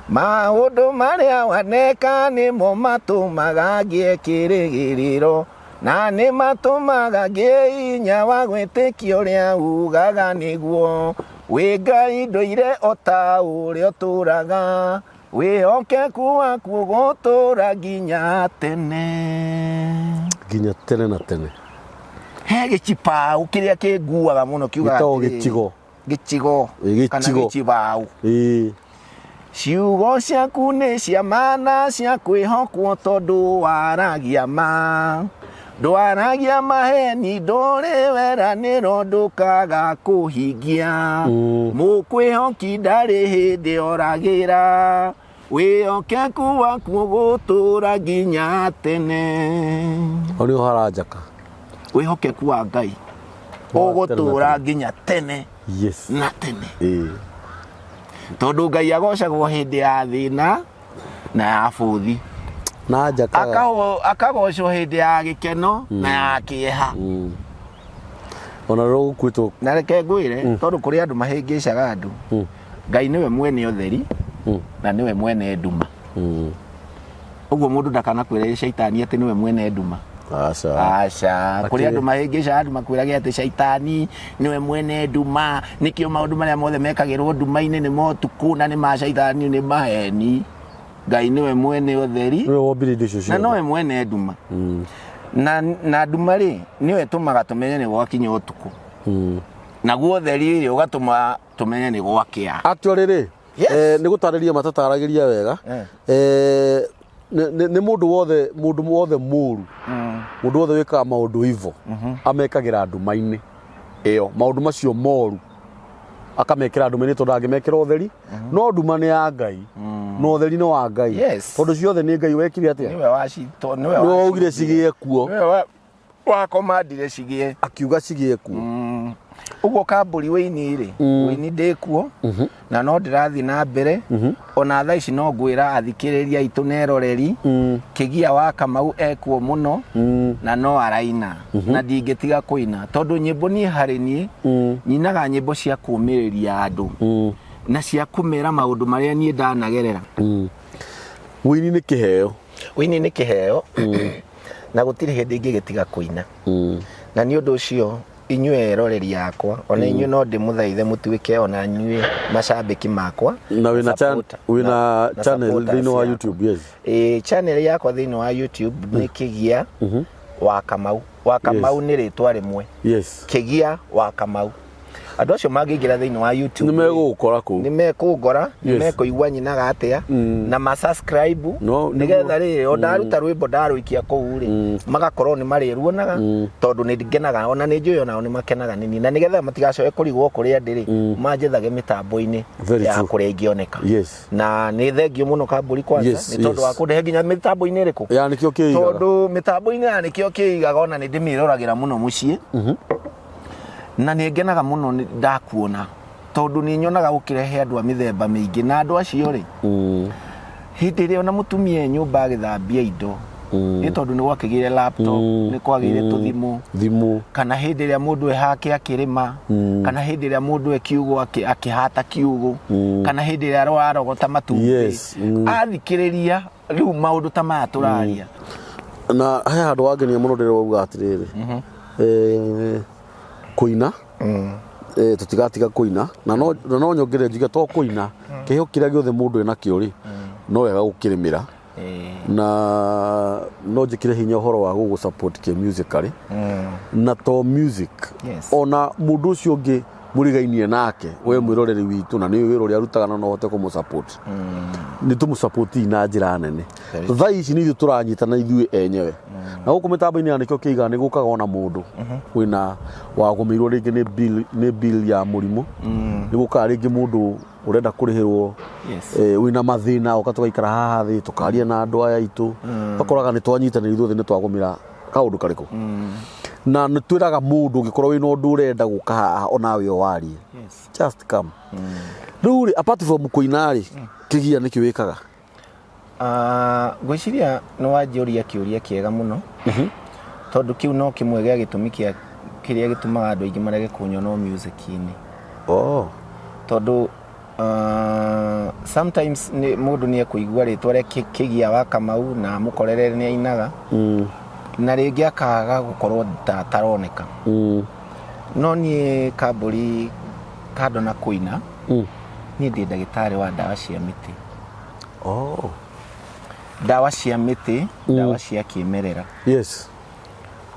maũndũ marĩa waneka nĩmo matũmaga ngĩe kĩrĩgĩrĩro na nĩ matũmaga ngĩe hinya wa gwĩtĩkia ũrĩa ugaga nĩguo wĩ Ngai ndũire o ta ũrĩa ũtũraga wĩhokeku waku gũtũra nginya tene na tene. He gĩcipaũ kĩrĩa kĩnguaga mũno kiugaga gĩcigo kana gĩcibaũ. Ciugo ciaku nĩ cia mana cia kwĩhokwo tondũ waragia ma ndwaragia maheni ndũrĩ weranĩro ndũkaga kũhingia mũkwĩhoki ndarĩ hĩndĩ oragĩra wĩhokeku waku gũtũra nginya tene. Ũrĩ ũharanjaka wĩhokeku wa Ngai ugutura nginya tene yes na tene tondu Ngai agocagwo hindi ya thina na ya buthi na njakaga akagocwo hindi ya gikeno na ya kieha ona ro kwito na reke ngwire tondu kuri andu mahingicaga andu Ngai niwe mwene utheri na niwe mwene nduma uguo mundu ndakana kwira shaitani ati niwe mwene nduma aca kuri andu mahingica andu makwirage ati shaitani niwe mwene nduma nikio maundu maria mothe mekagirwo nduma-ini ni motuku na ni ma shaitani ni maheni Ngai niwe mwene utheri na niwe mwene nduma na nduma ri niwe tumaga tumenye ni gwakinya utuku naguo utheri ri ugatuma tumenye ni gwakia actually ri ni gutariria matataragiria wega ni mundu wothe muru mundu wothe wikaga maundu ivo amekagira nduma-ini iyo maundu macio moru akamekira nduma-ini tondu angimekira utheri no nduma ni ya Ngai no utheri ni wa Ngai tondu ciothe ni Ngai wekire atia niwe wacito niwe waugire cigie kuo niwe wa komandire cigie akiuga cigie kuo uguo kamburi wini ri wini ndikuo na no ndirathi na mbere ona thaa ici no ngwira athikiriria itu neroreri Kigia wa Kamau ekuo muno na no araina na ndingitiga kuina tondu nyimbo ni hari ni nyinaga nyimbo cia kumiriria andu na cia kumera maundu maria nie ndanagerera wini ni kiheo na gutiri hindi ingigitiga kuina na ni undu ucio inyue roreri yakwa ona inyue no ndimuthaithe mutuike ona nyue macambiki makwa na wina channel thini wa YouTube yes channel yakwa thini wa YouTube ni Kigia wa Kamau ni ritwa rimwe yes Kigia wa Kamau andu acio mangingira thini wa YouTube nimegukora ku nimekungora nimekuigua nyinaga atia na ma subscribe nigetha ri ondaruta rwimbo ndaruikia kuu ri magakorwo ni mariruonaga tondu ni ngenaga ona ni njuyo nao ni makenaga nini na nigetha matigacoke kurigwo kuria ndiri manjethage mitambo-ini ya kuria ingioneka na ni thengio muno kamburi kwanza ni tondu wa kundehe nginya mitambo-ini riku ya nikio kiigaga tondu mitambo-ini ya nikio kiigaga ona ni ndimiroragira muno mucii na ni ngenaga muno ndakuona tondu ni nyonaga ukirehe andu a mithemba mingi na andu acio ri hindi ri ona mutumia nyumba agithambia indo ni tondu ni gwakigire laptop ni kwagire tuthimu kana hindi ri mundu ehake akirima kana hindi ri mundu ekiugo akihata kiugo kana hindi ri arogota matumbi athikiriria riu maundu ta maya turaria na he andu wangenia muno ndirauga atiriri kuina tutigatiga kuina na no nyongere njiga to kuina kiheo kiria giothe mundu ena kio ri no wega gukirimira na no njikire hinya horo wa gugu support ke musically na to music ona mundu ucio ungi murigainie nake we mwiroreri witu na ni wiro ri arutaga na no hote kumu support ni tumu support na njira nene thaa ici ni turanyitana ithuĩ enyewe na guku mitambo-ini anikio kiiga ni gukaga ona mundu wina wagumirwo ringi ni bill ya murimu ni gukaga ringi mundu urenda kurihirwo wina mathina ukatugaikara haha thi tukaria na andu aya itu bakoraga ni twanyitanira ithuĩ ni twagumira kaundu kariku na nitwiraga mundu ngikorwo wina undu urenda guka haha ona we wari just come ruri apart from kuinari Kigia niki wikaga gwiciria no wanjuria kiuria kiega muno tondu kiu no kimwe gia gitumi kiria gitumaga andu aingi marege kunyona music-ini tondu sometimes ni mundu ni ekuigua ritwa ria Kigia wa Kamau na mukorere ni ainaga na ringi akaga gukorwo taroneka no ni kamburi kando na kuina ni ndi ndagitari wa dawa cia miti dawa cia miti dawa cia kimerera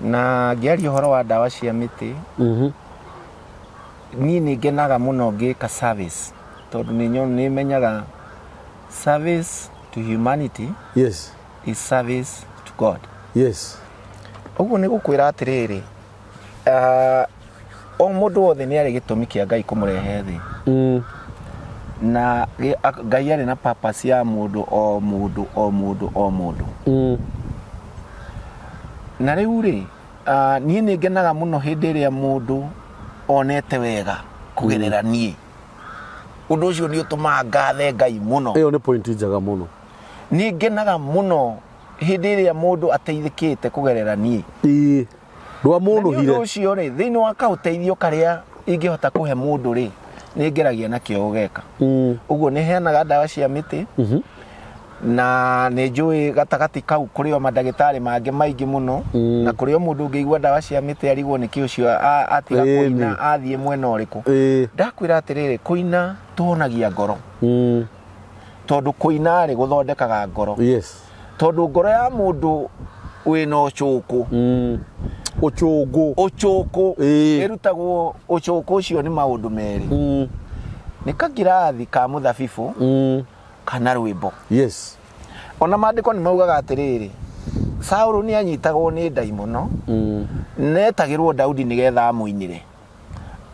na ngiaria uhoro wa dawa cia miti ni ngenaga muno ngika service tondu ni menyaga service to humanity is service to God uguo ni gukwira atiriri o mundu wothe ni ari gitumi kia Ngai kumurehe thi na Ngai ari na purpose ya mundu o mundu na riu ri ni ngenaga muno hindi ria mundu onete wega kugerera nie undu ucio ni utuma ngathe Ngai muno iyo ni point njaga muno ni ngenaga muno hindi iria mundu ateithikite kugerera nie ndwa mundu hire undu ucio ri thiini wa kauteithio karia ingihota kuhe mundu ri ni ngeragia na kio geka uguo ni heanaga ndawa cia miti na ni njui gatagati kau kurio madagitari mangi maingi muno na kurio mundu ngeigua ndawa cia miti arigwo ni kio cio atiga kuina athie mwena uriku ndakwira atiriri kuina tuhonagia ngoro tondu kuina ri guthondekaga ngoro tondu ngoro ya mundu wina ucuku ucuku irutagwo ucuku ucio ni maundu meri ni kagirathi ka muthabibu kana rwimbo ona mandiko ni maugaga atiriri Saulu ni anyitagwo ni ndai muno netagirwo Daudi nigetha amuinire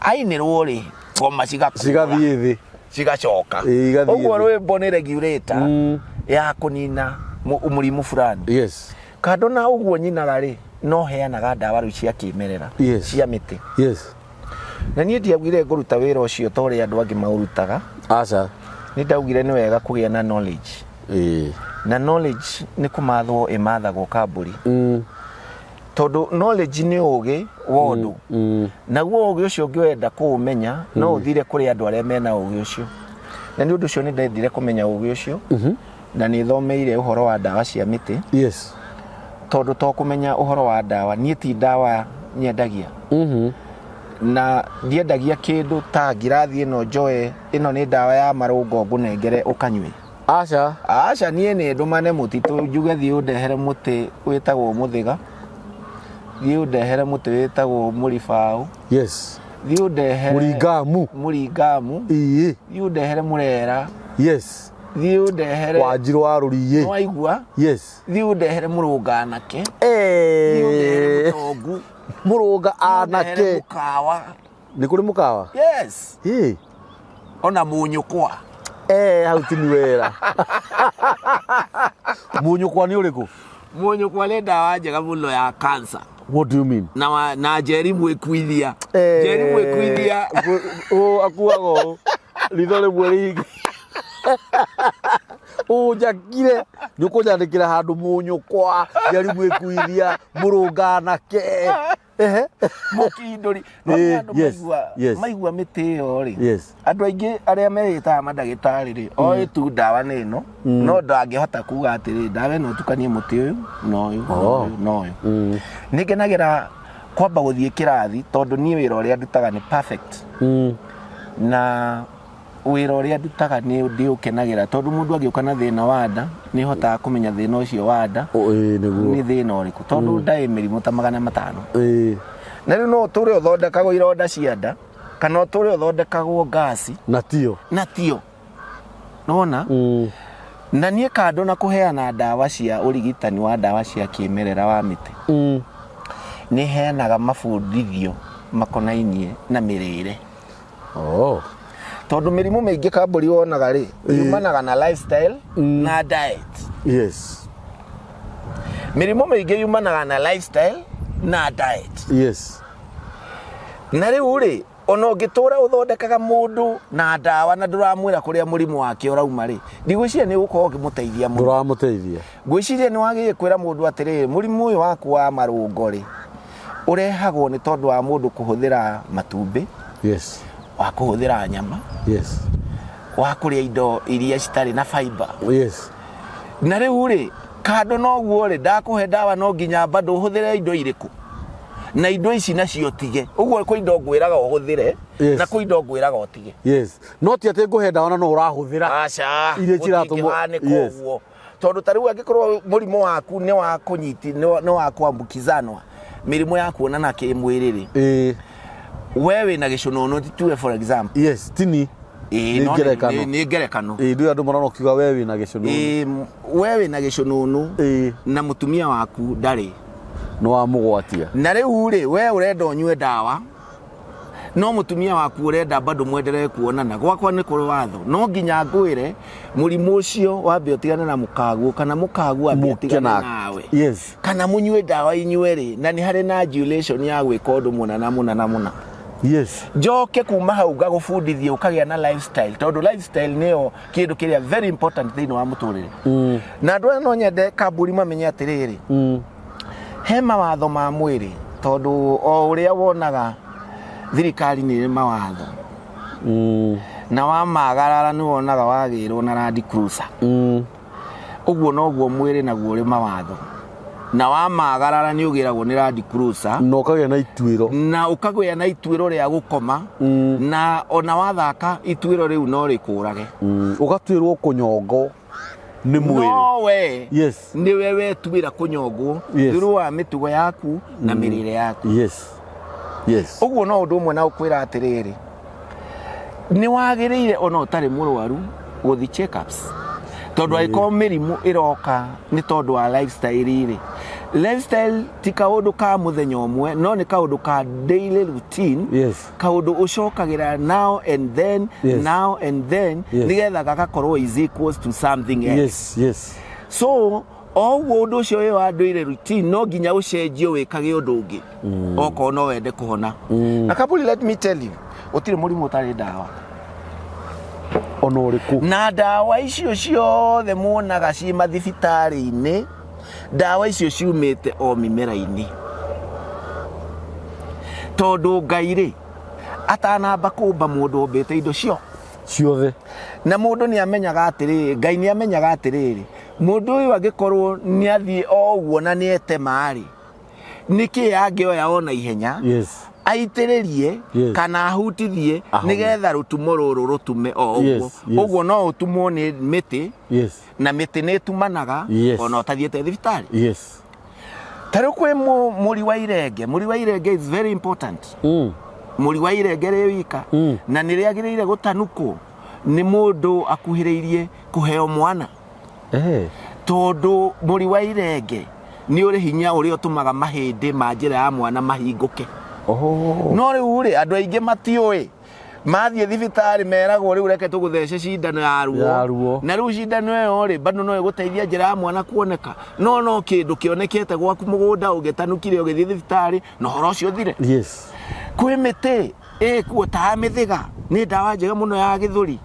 ainirwo ri ngoma cigathie thi cigacoka uguo rwimbo ni regulator ya kunina umurimu fulani kando na uguo nyinaga ri no heanaga ndawa ru cia kimerera cia miti na nie ndiagwire nguruta wira ucio tori andu angi maurutaga aca ni ndaugire ni wega kugia na knowledge na knowledge ni kumathwo imathagwo kamburi tondu knowledge ni ugi wondu naguo ugi ucio ngiwenda kuumenya no uthire kuri andu aria mena ugi ucio na ni undu ucio ni ndethire kumenya ugi ucio na ni thomeire uhoro wa ndawa cia miti tondu to kumenya uhoro wa ndawa nie ti ndawa nyendagia na ndiendagia kindu ta ngirathi ino njoe ino ni ndawa ya marungo ngunengere ukanywe aca nie ni ndumane mutitu njuge thi undehere muti witagwo muthiga thi undehere muti witagwo muribau thi undehere muringamu thi undehere murera thi undehere wanjiru wa ruriye no aigua thi undehere murunganake thi undehere mutongu murunga anake mukawa ni kuri mukawa ona munyukwa hau tini wera munyukwa ni uriku munyukwa ni ndawa njega muno ya cancer. What do you mean? Na jerimu ekwithia jerimu ekwithia akuago ritho rimwe ringi jakire nyukujandikira handu munyukwa jerimu ekwithia murunganake mukinduri maigua miti yo ri andu aingi aria meritaga madagitari ri oi tu ndawa nino no ndangihota kuga atiri ndawa no tukanie muti uyu no uyu ningenagira kwamba guthie kirathi tondu nie wira uria ndutaga ni perfect na wira uria ndutaga ni ndiukenagira tondu mundu agiuka na thina wa nda ni hotaga kumenya thina ucio wa nda ni thina uriku tondu ndai mirimu ta 500 na riu no turi uthondekagwo ironda cia nda kana turi uthondekagwo gasi na tio nona na nie kando na kuheana ndawa cia urigitani wa ndawa cia kimerera wa miti ni heanaga mabundithio makonainie na mirire tondu mirimu maingi kamburi wonaga ri yumanaga na lifestyle na diet mirimu maingi yumanaga na lifestyle na diet na riu ri ono ngitura uthondekaga mundu na ndawa na nduramwira kuria murimu wake urauma ri ndigwiciria ni gukorwo ngimuteithia mundu nduramuteithia ngwiciria ni wagiye kwira mundu atiri murimu uyu waku wa marungo ri urehagwo ni tondu wa mundu kuhuthira matumbi wa kuhuthira nyama wa kuria indo iria citari na fiber na riu ri kando no guo ri ndakuhe ndawa no nginya bado uhuthire indo iriku na indo ici nacio tige uguo kwi indo ngwiraga uhuthire na kwi indo ngwiraga utige no ti ati nguhe ndawa no urahuthira aca iria ciratumo koguo tondu tariu angikorwo murimu waku ni wa kunyiti ni wa kuambukizanwa mirimu ya kuonana kimwiriri wewe na gicununu tituwe for example tini ni ngerekano ndio andu marano kiuga wewe na gicununu wewe na gicununu na mutumia waku ndari no amugwatia na riu ri we urenda unywe ndawa no mutumia waku urenda bado mwenderee kuonana gwakwa ni kuri watho no nginya ngwire murimu ucio wambe utigane na mukagu kana mukagu ambe utigane nawe yes kana munywe ndawa inywe ri na ni hari na adulation ya gwika undu muna na muna Yes. Njoke kuma hau ngagũbundithia ũkagĩa na lifestyle tondũ lifestyle nĩyo kĩndũ kĩrĩa very important thĩinĩ wa mũtũrĩre. Na andũ aya no nyende kambũri mamenye atĩrĩrĩ. He mawatho ma mwĩrĩ tondũ o ũrĩa wonaga thirikari nĩ ĩrĩ mawatho. Na wamagarara nĩ wonaga wagĩrwo na Land Cruiser. Ũguo noguo mwĩrĩ naguo ũrĩ mawatho. Na wamagarara nĩ ũgĩragwo nĩ Land Cruiser. Na ũkagĩa na ituĩro. Na ũkagĩa na ituĩro rĩa gũkoma. Na ona wathaka ituĩro rĩu no rĩkũrage. Ũgatuĩrwo kũnyongwo nĩ mwĩrĩ. No we. Yes. Nĩwe wetuĩra kũnyongwo through wa mĩtugo yaku na mĩrĩre yaku. Yes. Yes. Ũguo no ũndũ ũmwe na ũkwĩra atĩrĩrĩ. Nĩ wagĩrĩire ona ũtarĩ mũrwaru gũthiĩ check-ups. Tondũ angĩkorwo mĩrimũ ĩroka nĩ tondũ wa lifestyle rĩrĩ. Lifestyle ti kaũndũ ka mũthenya ũmwe no nĩ kaũndũ ka daily routine. Yes. Kaũndũ ũcokagĩra now and then, now and then, nĩgetha gagakorwo is equals to something else. Yes, yes. So o ũndũ ũcio wĩ wa daily routine no nginya ũcenjio wĩkage ũndũ ũngĩ. Okorwo no wende kũhona. Na kabuli, let me tell you, ũtirĩ mũrimũ ũtarĩ ndawa. Ona ũrĩkũ. Na ndawa icio ciothe muonaga ci mathibitarĩ-inĩ, ndawa icio ciumĩte o mĩmera-inĩ. Tondũ Ngai rĩ atanamba kũmba mũndũ ombĩte indo ciothe. Na mũndũ nĩ amenyaga atĩrĩrĩ, Ngai nĩ amenyaga atĩrĩrĩ, mũndũ ũyũ angĩkorwo nĩ athiĩ o ũguo na nĩ etema-rĩ, nĩkĩ angĩoya ona ihenya? Yes. Aitĩrĩrie kana ahutithie nĩgetha rũtumo rũrũ rũtume o ũguo. Ũguo no ũtumwo nĩ mĩtĩ. Na mĩtĩ nĩ ĩtumanaga ona ũtathiĩte thibitarĩ. Yes. Tarĩu kwĩ mũri wa irenge. Mũri wa irenge is very important. Mũri wa irenge rĩ wika na nĩ rĩagĩrĩire gũtanukwo nĩ mũndũ akuhĩrĩirie kũheo mwana. Tondũ mũri wa irenge nĩ ũrĩ hinya ũrĩa ũtũmaga mahĩndĩ ma njĩra ya mwana mahingũke. No rĩu rĩ andũ aingĩ matiũĩ. Mathiĩ thibitarĩ meragwo rĩu reke tũgũthece cindano ya ruo. Na rĩu cindano ĩyo rĩ bado no ĩgũteithia njĩra ya mwana kuoneka. No kĩndũ kĩonekete gwaku mũgũnda ũgĩtanukire ũgĩthiĩ thibitarĩ na ũhoro ũcio ũthire. Yes. Kwĩ mĩtĩ ĩkuo ta mĩthĩga nĩ ndawa njega mũno ya gĩthũri.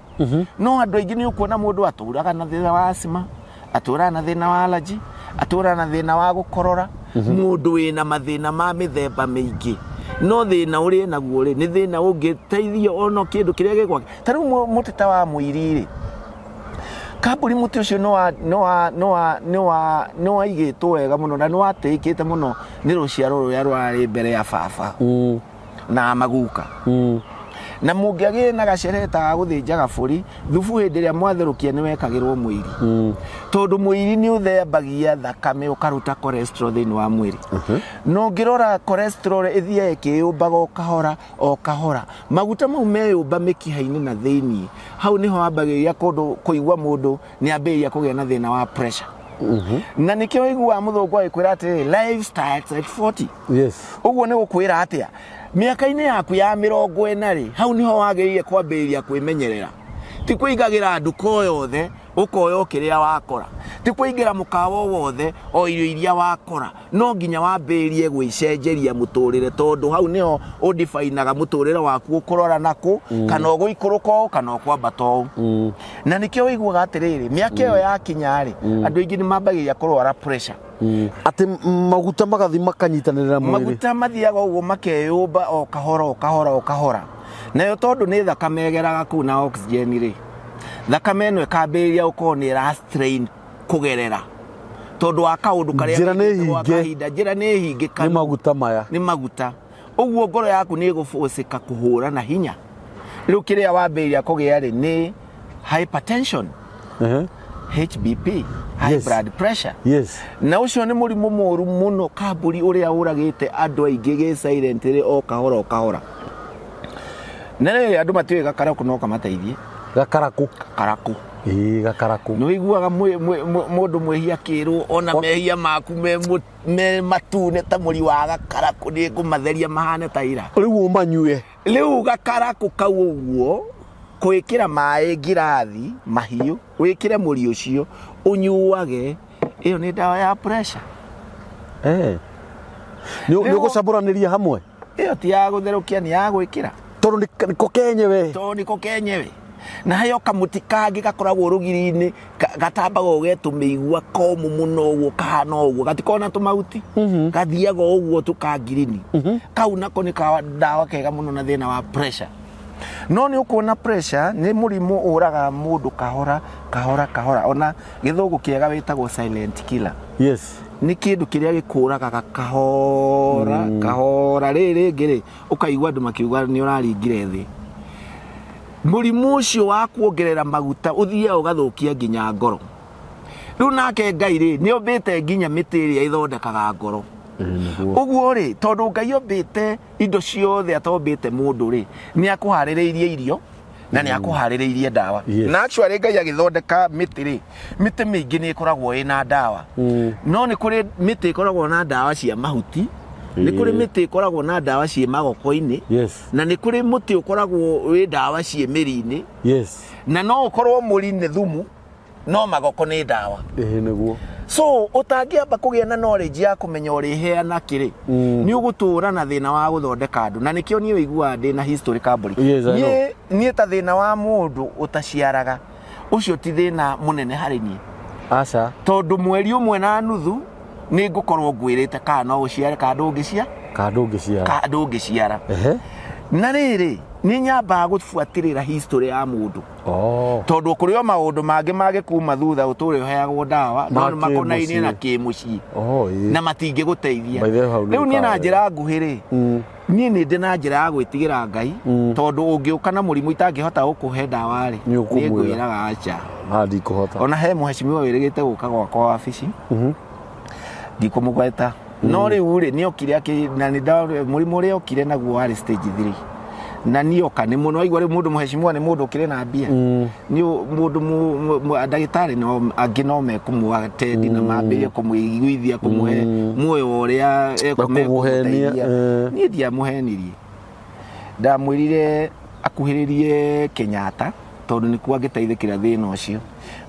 No andũ aingĩ nĩ ũkuona mũndũ atũraga na thĩna wa asthma, atũraga na thĩna wa allergy, atũraga na thĩna wa gũkorora. Mũndũ wĩna mathĩna ma mĩthemba mĩingĩ. No thĩna ũrĩ naguo rĩ nĩ thĩna ũngĩteithio ona kĩndũ kĩrĩa gĩkwake. Ta rĩu mũtĩ ta wa mũiri rĩ, kambũri mũtĩ ũcio nĩ waigĩtwo wega mũno na nĩ watĩkĩte mũno nĩ rũciaro rũrĩa rwarĩ mbere ya baba na maguka. Na mũngĩagĩrĩ na gacerehe ta gũthĩnja gabũri, thubu hĩndĩ ĩrĩa mwatherũkia nĩ wekagĩrwo mũiri. Tondũ mũiri nĩ ũthambagia thakame ũkaruta cholesterol thĩinĩ wa mwĩrĩ. No ngĩrora cholesterol ĩthiaga ĩkĩyũmbaga o kahora. Maguta mau meyũmba mĩkiha-inĩ na thĩinĩ. Hau nĩho ambagĩrĩria kũigua mũndũ nĩ ambĩrĩria kũgĩa na thĩna wa pressure. Na nĩkĩo ũiguaga mũthũngũ agĩkwĩra atĩrĩrĩ life starts at 40. Ũguo nĩ gũkwĩra atĩa mĩaka-inĩ yaku ya 40 rĩ hau niho wagĩrĩire kwambĩrĩria kwĩmenyerera. Ti kũigagĩra nduka yothe ũkoya kĩrĩa wakora. Ti kũingĩra mũkawa wothe o irio iria wakora. No nginya wambĩrĩrie gwĩcenjeria mũtũrĩre tondũ hau niho ũdifainaga mũtũrĩre waku ũkũrora nakũ kana ũgũikũrũka kana ũkwambata ũũ. Na nĩkĩo ũiguaga atĩrĩrĩ mĩaka ĩyo yakinya rĩ andũ aingĩ nĩ mambagĩrĩria kũrwara pressure. Atĩ maguta magathi makanyitanĩrĩra mwĩrĩ. Maguta mathiaga ũguo makeyũmba o kahora. Nayo tondũ nĩ thakame ĩgeraga kũu na oxygen rĩ. Thakame ĩno ĩkambĩrĩria gũkorwo nĩ ĩrastrain kũgerera. Tondũ wa kaũndũ karĩa njĩra nĩ hinge nĩ maguta maya. Nĩ maguta. Ũguo ngoro yaku nĩ ĩgũbũcĩka kũhũra na hinya. Rĩu kĩrĩa wambĩrĩria kũgĩa rĩ nĩ hypertension. HBP, high blood pressure. Na ũcio nĩ mũrimũ mũru mũno kambũri ũrĩa ũragĩte andũ aingĩ gĩ silent rĩ o kahora. Na rĩrĩ andũ matiũĩ gakaraku no kamateithie. Gakaraku. Gakaraku. Nĩ ũiguaga mũndũ mwĩhia kĩrwo ona mehia maku me matune ta mũri wa gakaraku nĩ ngũmatheria mahane ta ira. Rĩu ũmanyue. Rĩu gakaraku kau ũguo kwĩkĩra maĩ ngirathi mahiũ wĩkĩre mũri ũcio ũnyuage ĩyo nĩ ndawa ya pressure. Nĩ ũgũcamburanĩria hamwe. iyo ti ya gutherũkia ni ya gwĩkĩra tondu niko kenyewe to niko kenyewe na hayo kamuti kangi gakoragwo rugiri-inĩ gatambaga ũgetumĩigua komũ mũno ũguo kahana ũguo gatikona tũmahuti gathiaga ũguo tũkangirini kau nako nĩ ka ndawa kega mũno na thĩna wa pressure no nĩ ũkuona pressure nĩ mũrimũ ũraga mũndũ kahora ona gĩthũngũ kĩega wĩtagwo silent killer yes nĩ kĩndũ kĩrĩa gĩkũraga kahora rĩngĩ ũkaigua andũ makiuga nĩ ũraringire thĩ mũrimũ ũcio wa kuongerera maguta ũthiaga ũgathũkia nginya ngoro rĩu nake Ngai rĩ nĩ ombĩte nginya mĩtĩ ĩrĩa ĩthondekaga ngoro ũguo rĩ tondũ Ngai ombĩte indo ciothe atombĩte mũndũ rĩ nĩ akũharĩrĩirie irio na nĩ akũharĩrĩirie ndawa na actually Ngai agĩthondeka mĩtĩ rĩ mĩtĩ mĩingĩ nĩ ĩkoragwo ĩna ndawa no nĩ kũrĩ mĩtĩ ĩkoragwo na ndawa cia mahuti nĩ kũrĩ mĩtĩ ĩkoragwo na ndawa ciĩ magoko-inĩ na nĩ kũrĩ mũtĩ ũkoragwo wĩ ndawa ciĩ mĩri-inĩ na no ũkorwo mũri nĩ thumu no magoko nĩ ndawa nĩguo so ũtangĩamba kũgĩa na knowledge ya kũmenya ũrĩheana kĩrĩ nĩ ũgũtũũra na thĩna wa gũthondeka andũ na nĩkĩo niĩ ũiguaga ndĩ na history kaburi niĩ ta thĩna wa mũndũ ũtaciaraga ũcio ti thĩna mũnene harĩ niĩ aca tondũ mweri ũmwe na nuthu nĩ ngũkorwo ngwĩrĩte kana no ũciare kana ndũngĩciara na rĩrĩ nĩ nyambaga gũbuatĩrĩra history ya mũndũ tondũ kũrĩ o maũndũ mangĩ mangĩkuma thutha ũtũre ũheagwo ndawa no nĩ makonainie na kĩmũciĩ na matingĩgũteithia rĩu niĩ na njĩra nguhĩ rĩ niĩ nĩ ndĩ na njĩra ya gwĩtigĩra Ngai tondũ ũngĩũka na mũrimũ itangĩhota gũkũhe ndawa rĩ nĩ ngwĩraga aca ona he mũhecimiwa wĩrĩgĩte gũka gwakwa wabici ndikũmũgweta no rĩu rĩ nĩ okire na nĩ mũrimũ ũrĩa okire naguo warĩ stage 3 na nioka nĩ mũno aigua rĩ mũndũ mũhecimiwa nĩ mũndũ ũkĩrĩ na mbia nĩ mũndũ ndagĩtarĩ no angĩ no mekũmũaga tendi na mambĩrĩrie kũmũiguithia kũmũhe muoyo ũrĩa ekũmũhenia niĩ ndiamũhenirie ndamwĩrire akuhĩrĩrie Kenyatta tondũ nĩkuo angĩteithĩkĩra thĩna ũcio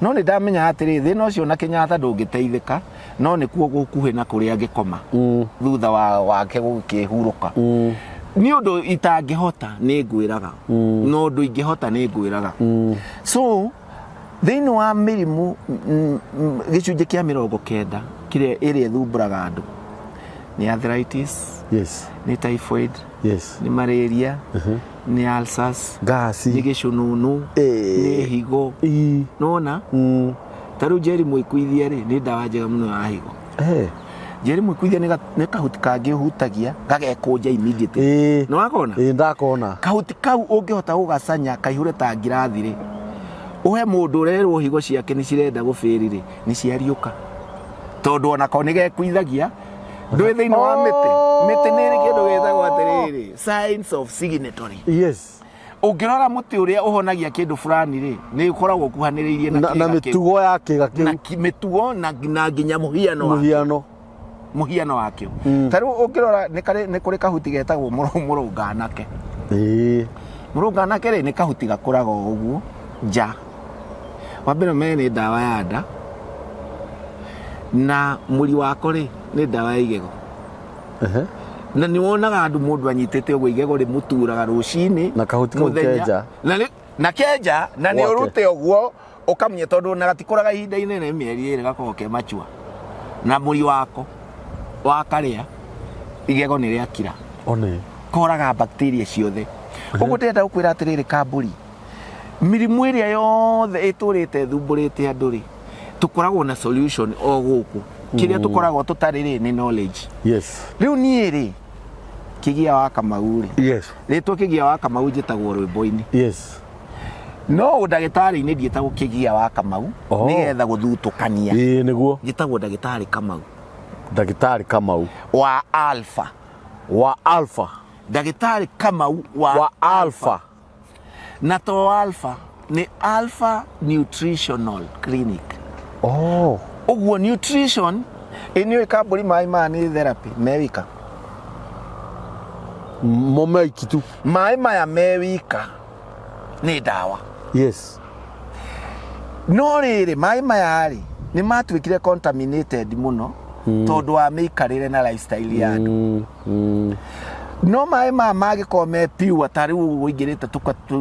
no nĩ ndamenya atĩrĩ thĩna ũcio na Kenyatta ndũngĩteithĩka no nĩkuo gũkuhĩ na kũrĩa angĩkoma thutha wake gũkĩhurũka nĩ ũndũ itangĩhota nĩ ngwĩraga no ũndũ ingĩhota nĩ ngwĩraga so thĩinĩ wa mĩrimũ gĩcunjĩ kĩa 90 kĩrĩa ĩrĩa thumbũraga andũ nĩ arthritis nĩ typhoid nĩ malaria nĩ ulcers nĩ gĩcununu nĩ higo nona tarũ Jerry Mũikuithia rĩ nĩ ndawa njega mũno ya higo Jerry Mũikuithia nĩ kahuti kangĩ ũhutagia gagekũnja immediately nĩ wakona ndakona kahuti kau ũngĩhota gũgacanya kaihũre ta ngirathi rĩ ũhe mũndũ ũrerwo higo ciake nĩ cirenda gũbĩri rĩ nĩ ciariũka tondũ onako nĩ gekuithagia ndwĩ thĩinĩ wa mĩtĩ nĩ ĩrĩ kĩndũ gĩtagwo atĩrĩrĩ signs of signatory ũngĩrora mũtĩ ũrĩa ũhonagia kĩndũ fulani rĩ nĩ ũkoragwo kuhanĩrĩirie na mĩtugo ya kĩga kĩu na mĩtugo na nginya mũhiano wakĩo tarĩu ũngĩrora nĩ kũrĩ kahuti getagwo mũrũnganake mũrũnganake rĩ nĩ kahuti gakũraga ũguo nja wambere nĩ ndawa ya nda na mũri wako rĩ nĩ ndawa ya igego na nĩ wonaga andũ mũndũ anyitĩte ũguo igego rĩ mũturaga rũcinĩ na kahuti kenja na kenja na nĩ ũrute ũguo ũkamenya tondũ na gatikũraga ihinda inene mĩeri ĩrĩ gakorwo ke machua na mũri wako wakarĩa igego nĩ rĩakira koraga bacteria ciothe ũguo ndĩrenda gũkwĩra atĩrĩrĩ kambũri mĩrimũ ĩrĩa yothe ĩtũrĩte thumbũrĩte andũ rĩ tũkoragwo na solution o gũkũ kĩrĩa tũkoragwo tũtarĩ rĩ nĩ knowledge rĩu niĩ rĩ Kĩgia wa Kamau rĩ rĩtwa Kĩgia wa Kamau njĩtagwo rwĩmbo-inĩ no ndagĩtarĩ-inĩ ndiĩtagwo Kĩgia wa Kamau nĩgetha gũthutũkania nĩguo njĩtagwo ndagĩtarĩ Kamau wa alpha ndagĩtarĩ Kamau wa alpha na to alpha nĩ Alpha Nutritional Clinic ũguo nutrition ĩnĩoĩ kambũri maĩ maya nĩ therapy mewika momeiki tu maĩ maya mewika nĩ ndawa no rĩrĩ maĩ maya rĩ nĩ matuĩkire contaminated mũno tondũ wa mĩikarĩre na lifestyle ya andũ no maĩ magĩkorwo me pure ta rĩu ũingĩrĩte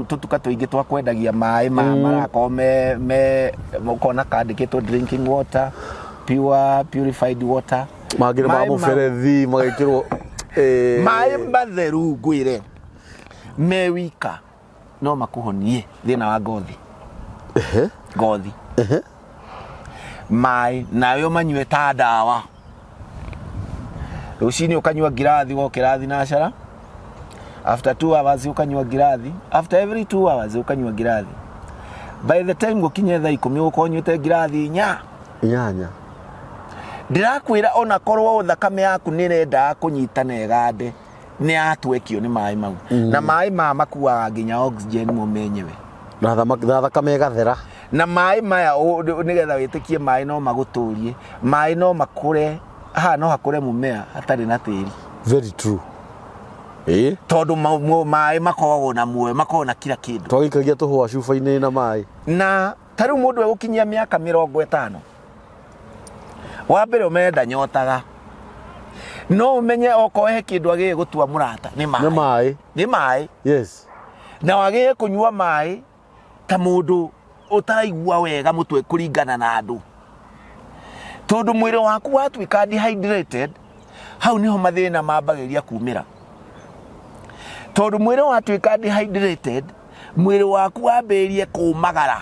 tũtuka tũingĩ twa kwendagia maĩ marakorwo me ũkona kandĩkĩtwo drinking water, pure purified water, mangĩrĩ ma mũberethi magĩkĩrwo maĩ matheru ngwĩre me wika no makũhonie thĩna wa ngothi ngothi maĩ nayo manyue ta ndawa. Rũcinĩ ukanyua girathi kĩrathi na cara, after 2 hours ukanyua girathi, after every 2 hours ukanyua girathi. By the time gukinye thaa 10 ukonyute girathi inyanya. Ndirakwĩra ona korwo thakame yaku nĩrenda kũnyitana egande nĩ atwekio nĩ maĩ mau na maĩ makuaga nginya oxygen mumenyewe na thakame gathera na maĩ maya nĩgetha wĩtĩkie maĩ no magũtũrie, maĩ no makũre no hakũre mumea hatarĩ na tĩri. Very true. Tondũ maĩ makoragwo na muoyo, makoragwo na kila kĩndũ. Twagĩikagia tũhũa cuba-inĩ na maĩ. Na ta rĩu mũndũ egũkinyia mĩaka 50 wa mbere ũmenda nyotaga no ũmenye okohe kĩndũ agĩe gũtua mũrata nĩ maĩ. Yes. Na wagĩe kũnyua maĩ ta mũndũ ũtaraigua wega mũtwe kũringana na andũ, tondũ mwĩrĩ waku watuĩka dehydrated hau niho mathĩna mambagĩria kumĩra. Tondũ mwĩrĩ watuĩka dehydrated mwĩrĩ waku wambĩrĩrie kũmagara.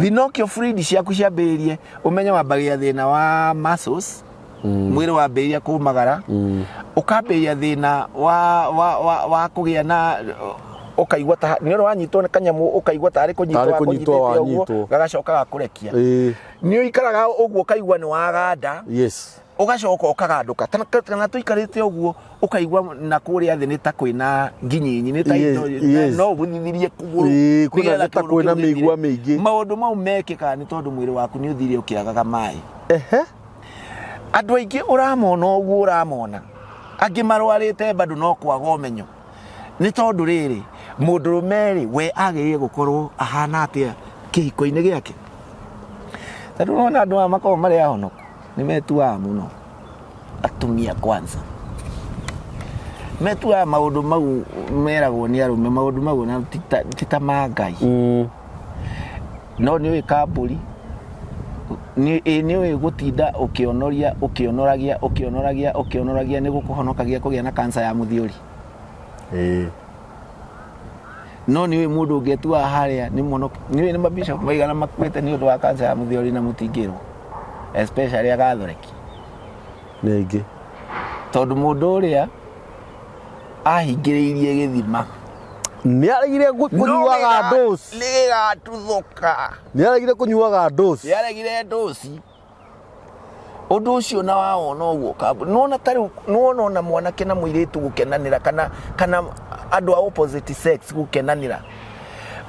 Thinokio fluid ciaku ciambĩrĩrie ũmenye wambagĩria thĩna wa muscles, mwĩrĩ wambĩrĩrie kũmagara, ũkambĩrĩria thĩna wa kũgĩa na ũkaigua ta nĩ ũranyitwo nĩ kanyamũ ũkaigua tarĩ kũnyitwo ũguo gagacoka gakũrekia. Nĩ ũikaraga ũguo ũkaigua nĩ waganda. Yes. Ũgacoka ũkagandũka kana tũikarĩte ũguo ũkaigua na kũrĩa thĩ nĩ ta kwĩna nginyinyi nĩ ta no ũthithirie kũgũrũ kwĩna ta kwĩna mĩigua mĩingĩ. Maũndũ mau mekĩkaga nĩ tondũ mwĩrĩ waku nĩ ũthire ũkĩagaga maĩ. Andũ aingĩ ũramona ũguo ũramona angĩ marwarĩte bado no kwaga ũmenyo nĩ tondũ rĩrĩ mũndũrũme we agĩrĩire gũkorwo ahana atĩa kĩhiko-inĩ gĩake. Tondũ nona andũ makorwo marĩ ahonoku nĩ metuaga mũno atumia kwanza metuaga maũndũ mau meragwo nĩ arũme maũndũ mau na tita ma Ngai. No nĩ ũĩ kambũri nĩ ũĩ gũtinda ũkĩonoragia nĩ gũkũhonokagia kũgĩa na kansa ya mũthiori. No nĩ ũĩ mũndũ ũngĩtua harĩa nĩ ũĩ nĩ mabishop maigana makuĩte nĩ ũndũ wa kansa ya mũthiori na mũtingĩrwo, especially agathoreki nĩngĩ tondũ mũndũ ũrĩa ahingĩrĩirie gĩthima nĩaregire kũnyuaga dosi nĩgatuthũka nĩaregire kũnyuaga dosi nĩaregire dosi. Ũndũ ũcio na wawona ũguo kambũ nona tarĩ nona mwanake na mũirĩtu gũkenanĩra kana andũ a opposite sex gũkenanĩra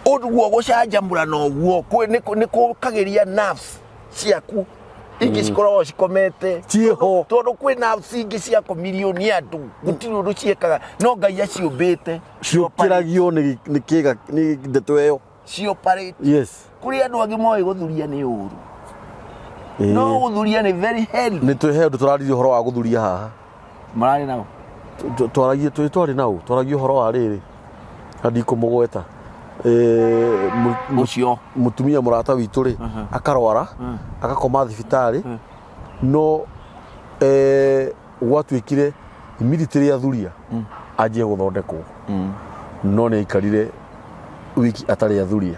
ũguo gũcanjamũra na ũguo nĩ kũkagĩria nerves ciaku ingĩ cikoragwo cikomete ciĩho tondũ kwĩ nerves ingĩ ciakomirio nĩ andũ gũtirĩ ũndũ ciĩkaga no Ngai aciũmbĩte ciũkĩragio nĩ kĩga nĩ ndeto ĩyo cioperate. Yes. Kũrĩ andũ angĩ moĩ gũthuria nĩ ũru no gũthuria nĩ very healthy. Nĩ twĩhe ũndũ tũraririe ũhoro wa gũthuria haha mararĩ nao twaragia ũhoro wa rĩrĩ ndikũmũgweta mũcio mũtumia mũrata witũ rĩ akarwara agakoma thibitarĩ no gwatuĩkire immediately athuria anjie gũthondekwo no nĩ aikarire wiki atarĩ athuria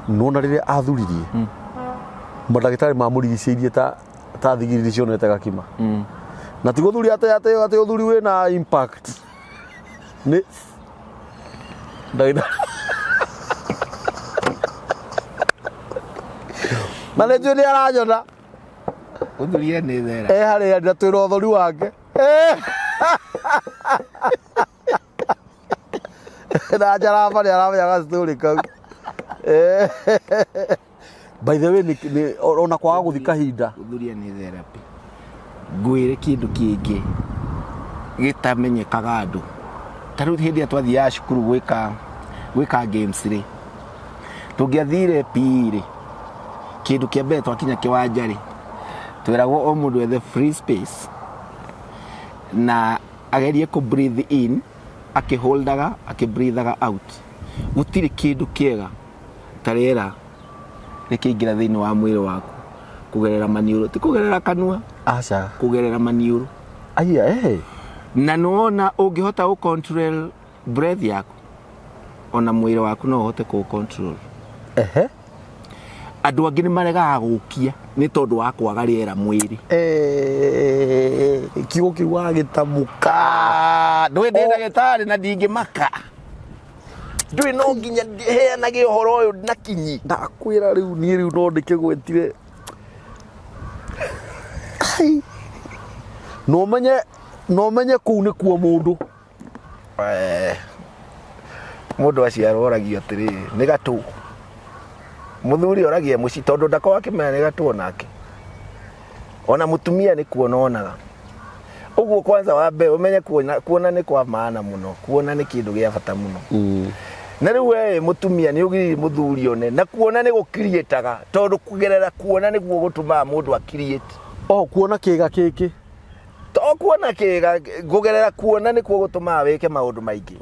no na rĩrĩa athuririe mandagĩtarĩ mamũrigicĩirie ta thigiriri cionete gakima na ti gũthuria atĩ ũthuri wĩna impact nĩ ndagĩtarĩ manejwe nĩ aranyona ũthuria nĩ thera harĩa ndatwĩra ũthori wake na njaraba nĩ aramenyaga story kau. By the way ona kwaga gũthi kahinda ũthuria nĩ therapy. Ngwĩre kĩndũ kĩngĩ gĩtamenyekaga andũ ta rĩu hĩndĩ ĩrĩa twathiaga cukuru gwĩka games rĩ tũngĩathire PE rĩ kĩndũ kĩa mbere twakinya kĩwanja rĩ twĩragwo o mũndũ ethe free space na agerie ku breathe in akiholdaga akibreathaga out gutire kindu kiega tarera nikiingira thiini wa mwiri waku kugerera maniuru ti kugerera kanua acha kugerera maniuru aya na nuona ungihota ku control breath yaku ona mwiri waku no uhote ku control andu angi ni maregaga gukia ni tondu wa kwaga riera mwiri kiugo kiu wagitamuka ndwi ndi ndagitari na ndingimaka ndwi no nginya heanage uhoro uyu na kinyi ndakwira riu ni riu no ndikigwetire no menye kuu ni kuo mundu mundu aciarwo oragio atiri ni gatu muthuri oragia muci tondu ndako akimenya ni gatu onake ona mutumia ni kuona onaga uguo kwanza wambe umenye kuona ni kwa maana muno kuona ni kindu gia bata muno na riu we mutumia ni ugiri muthuri one na kuona ni gukirietaga tondu kugerera kuona ni guo gutuma mundu akiriete kuona kiga kiki to kuona kiga kugerera kuona ni kuo gutuma weke maundu maingi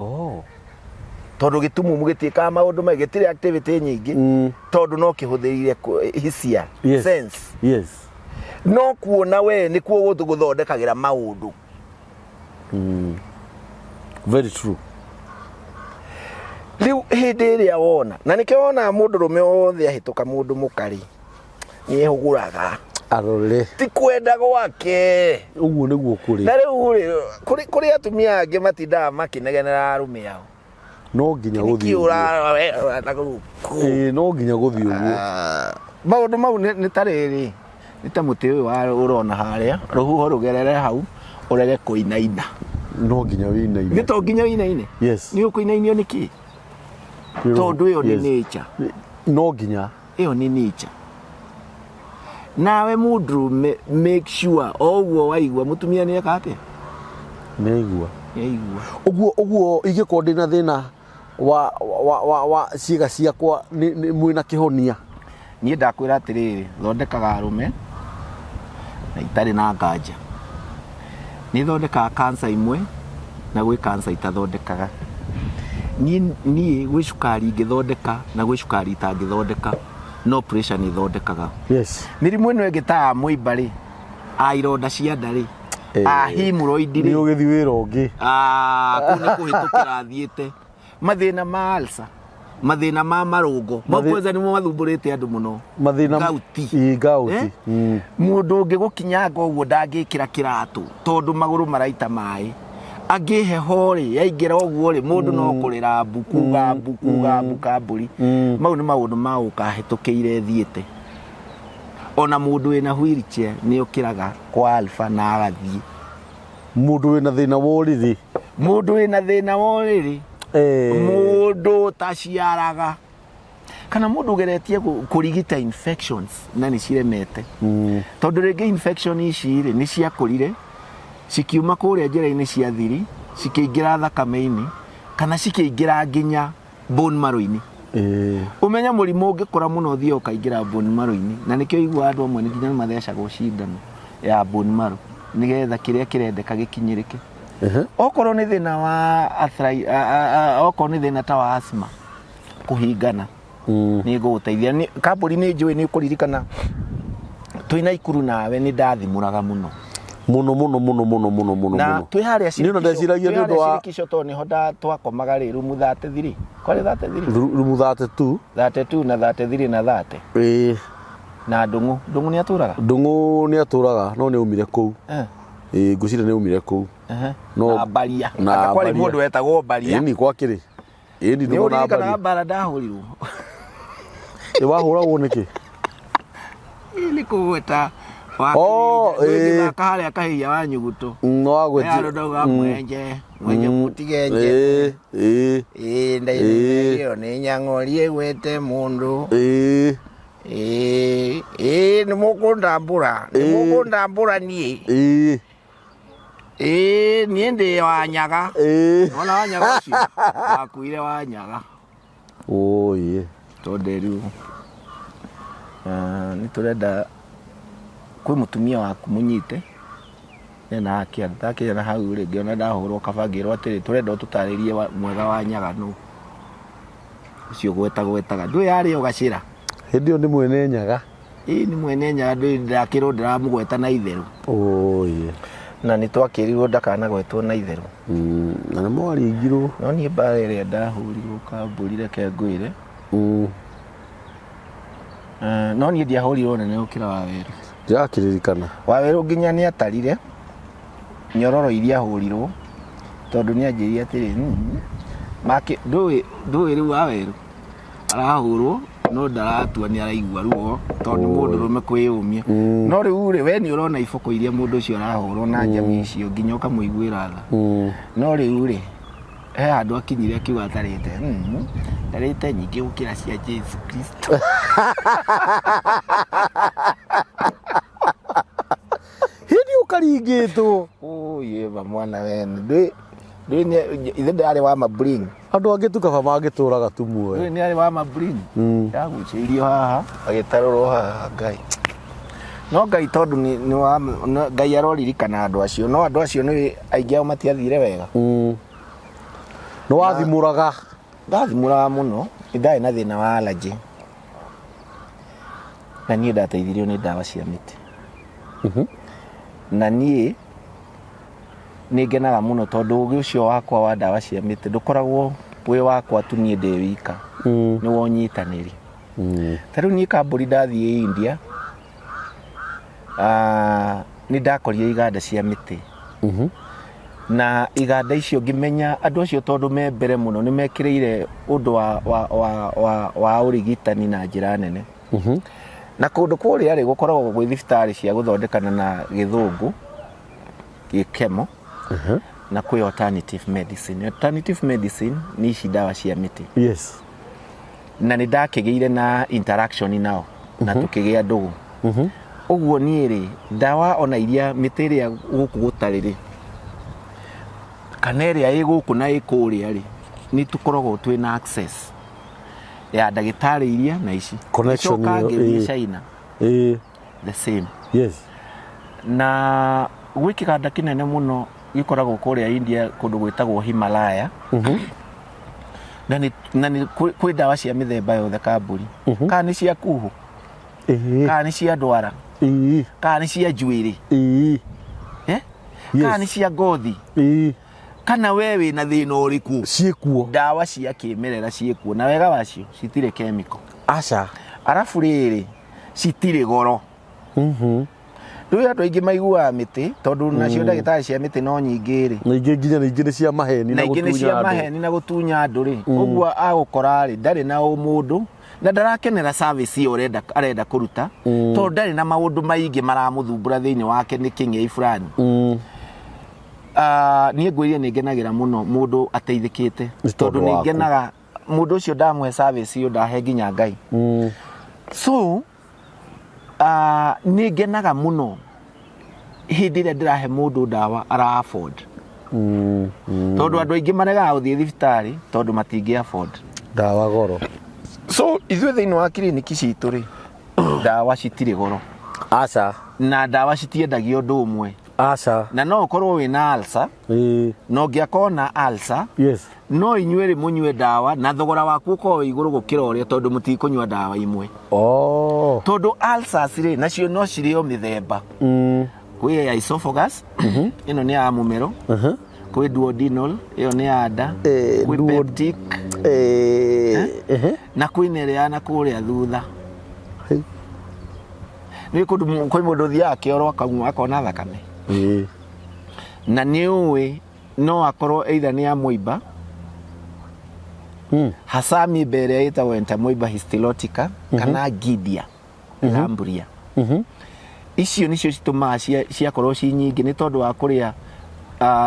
tondu gitumu mugitika maundu maingi tire activity nyingi tondu no kihuthirire hisia sense no kuona we ni kuo guthondekagira maundu very true riu hindi iria wona na nikiona mundu rume othe ahituka mundu mukari ni ehuguraga arore ti kwenda gwake uguo niguo kuri na riu kuri atumia angi matindaga makinegenera arume yao no nginya guthii no nginya guthii uguo maundu mau ni tariri ni ta muti uyu wa urona haria ruhuho rugerere hau urege kuinaina no nginya winaine ni to nginya winaine yes ni ukuinainio niki tondu iyo ni nature no nginya iyo ni nature nawe mundu make sure oguo waigua mutumia ni ekate neigua uguo igiko ndina thina wa ciiga ciakwa ni mwina kihonia ni ndakwira atiriri thondekaga arume na itari na nganja ni thondekaga cancer imwe na gwi cancer itathondekaga ni gwi cukari ngithondeka na gwi cukari itangithondeka no pressure ni thondekaga yes mirimu ino ingita muimbari ironda cia ndari hemorrhoid ni ugithi wira ungi kuni kuhitukira thiete mathina ma ulcer mathina ma marungo mokwenza nimo mathumburite andu muno mathina gauti mundu ungi gukinyanga uguo ndangikira kiratu tondu maguru maraita mai angihe hori yaingira uguo ri mundu no kurira bukuga mburi mau ni maundu ma ukahitukiire thiete ona mundu wina wheelchair ni ukiraga kwa alfa na agathie mundu wina thina woriri mundu taciaraga kana mundu geretie kurigita infections na ni ciremete tondu rege infection ici ri ni ciakurire cikiuma kuria njira-ini cia thiri cikiingira thakame-ini kana cikiingira nginya bone marrow-ini umenya murimu ungikora muno thio ukaingira bone marrow-ini na nikio igua andu amwe nginya mathecagwo cindano ya bone marrow nigetha kiria kirendeka gikinyirike okorwo ni thina wa okorwo ni thina ta wa asthma kuhingana ni guteithia kamburi ni njui ni kuririkana twina ikuru nawe ni ndathimuraga muno na twi haria ni ndo ndeciragia ni ndo wa kisho to ni hoda twakomaga ri rumu 33 kwari 33 rumu 32 na 33 na 30 na ndungu ni aturaga no ni umire kuu ngucire ni umire kuu no baria na kwari mundu wetagwo baria ni kwakiri ni ndo na baria bara ndahurirwo wahuragwo niki ni kugweta kaharia kahia wa nyuguto no agweti ndoga mwenje mutigenje ndayo ni nyangorie gwete mundu ni mukundambura nie nie ndi wanyaga ona wanyaga ucio wakuire wanyaga tonde riu ni turenda kwi mutumia waku munyite na akĩanda na hau rĩngĩ ona ndahũrwo kabangĩrwo atĩrĩ tũrenda ũtũtarĩrie mwega wa Nyaga ũcio gwetaga ndũĩ yarĩ ũgacĩra hĩndĩ ĩyo nĩ mwene Nyaga nĩ mwene Nyaga ndakĩrwo ndĩramũgweta na itherũ na nĩ twakĩrirwo ndakanagwetwo na itherũ na nĩ mwaringirwo no niĩ mbara ĩrĩa ndahũrirwo kambũri reke ngwĩre no niĩ ndiahũrirwo nene gũkĩra Wawerũ ndirakĩririkana Wawerũ nginya nĩ atarire nyororo iria ahũrirwo tondũ nĩ anjĩrire atĩrĩ ndũĩ rĩu Wawerũ arahũrwo no ndaratua nĩ araigua ruo tondũ nĩ mũndũrũme kwĩyũmia no rĩu we nĩ ũrona iboko iria mũndũ ũcio arahũrwo na njami icio nginya ũkamũiguĩra tha no rĩu he handũ akinyire akiuga atarĩte ndarĩte nyingĩ gũkĩra cia Jesu Kristo hĩndĩ ũkaringĩtwo yeva mwana wene ithe ndarĩ wa mabring andũ angĩ tukaba mangĩtũraga tu muoyo nĩ arĩ wa mabring yagucĩirio haha agĩtarũrwo haha Ngai no Ngai tondũ Ngai aroririkana andũ acio no andũ acio nĩ aingĩ ao matiathire wega nĩ wathimũraga ndathimũraga mũno ndarĩ na thĩna wa allergy na niĩ ndateithirio nĩ ndawa cia mĩtĩ na niĩ nĩ ngenaga mũno tondũ ũgĩ ũcio wakwa wa ndawa cia mĩtĩ ndũkoragwo wĩ wakwa tu niĩ ndĩ wika nĩ wonyitanĩri ta rĩu niĩ kambũri ndathiĩ India nĩ ndakorire iganda cia mĩtĩ na iganda icio ngĩmenya andũ acio tondũ me mbere mũno nĩ mekĩrĩire ũndũ wa ũrigitani na njĩra nene na kũndũ kũrĩa rĩ gũkoragwo gwĩ thibitarĩ cia gũthondekana na gĩthũngũ gĩkemo na kwĩ alternative medicine nĩ ici ndawa cia mĩtĩ na nĩ ndakĩgĩire na interaction nao na tũkĩgĩa ndũgũ ũguo niĩ rĩ ndawa ona iria mĩtĩ ĩrĩa gũkũ gũtarĩ rĩ kana ĩrĩa ĩ gũkũ na ĩ kũrĩa rĩ nĩ tũkoragwo twĩ na access ya ndagĩtarĩ iria na ici connection ngĩthiĩ China the same na gwĩ kĩganda kĩnene mũno gĩkoragwo kũrĩa India kũndũ gwĩtagwo Himalaya na nĩ kwĩ ndawa cia mĩthemba yothe kambũri kana nĩ cia kuhu kana nĩ cia ndwara kana nĩ cia njuĩrĩ kana nĩ cia ngothi kana we wĩna thĩna ũrĩkũ ciĩkuo ndawa cia kĩmerera ciĩkuo na wega wacio citirĩ chemical aca arabu rĩrĩ citirĩ goro rĩu andũ aingĩ maiguaga mĩtĩ tondũ nacio ndagĩtarĩ cia mĩtĩ no nyingĩ rĩ na ingĩ nginya nĩ nĩ cia maheni na ingĩ nĩ cia maheni na gũtunya andũ rĩ ũguo agũkora rĩ ndarĩ na mũndũ na ndarakenera service iyo arenda kũruta tondũ ndarĩ na maũndũ maingĩ maramũthumbũra thĩinĩ wake nĩ kĩng'ei fulani niĩ ngwĩrire nĩ ngenagĩra mũno mũndũ ateithĩkĩte tondũ nĩ ngenaga mũndũ ũcio ndamũhe service iyo ndahe nginya Ngai so nĩ ngenaga mũno hĩndĩ ĩrĩa ndĩrahe mũndũ ndawa ara afford tondũ andũ aingĩ maregaga gũthiĩ thibitarĩ tondũ matingĩ afford ndawa goro so ithuĩ thĩinĩ wa kiriniki citũ rĩ ndawa citirĩ goro aca na ndawa citiendagio ũndũ ũmwe aca na no ũkorwo wĩna ulcer no ũngĩakorwo na ulcer no inyuĩ mũnyue ndawa na thogora waku ũkorwo wĩ igũrũ gũkĩra ũrĩa tondũ mũtikũnyua ndawa imwe tondũ ulcers rĩ nacio no cirĩo mĩthemba kwĩ ya esophagus ĩno nĩ ya mũmero kwĩ duodenal ĩyo nĩ ya nda kwĩ peptic na kwĩ ĩrĩa na kũrĩa thutha nĩ kwĩ mũndũ ũthiaga kĩoro akona thakame na nĩ ũĩ no akorwo either nĩ ya mũimba hasa mĩmba ĩrĩa ĩtagwo entamoeba histolytica kana gidia lamburia icio nĩcio citũmaga ciakorwo ci nyingĩ nĩ tondũ wa kũrĩa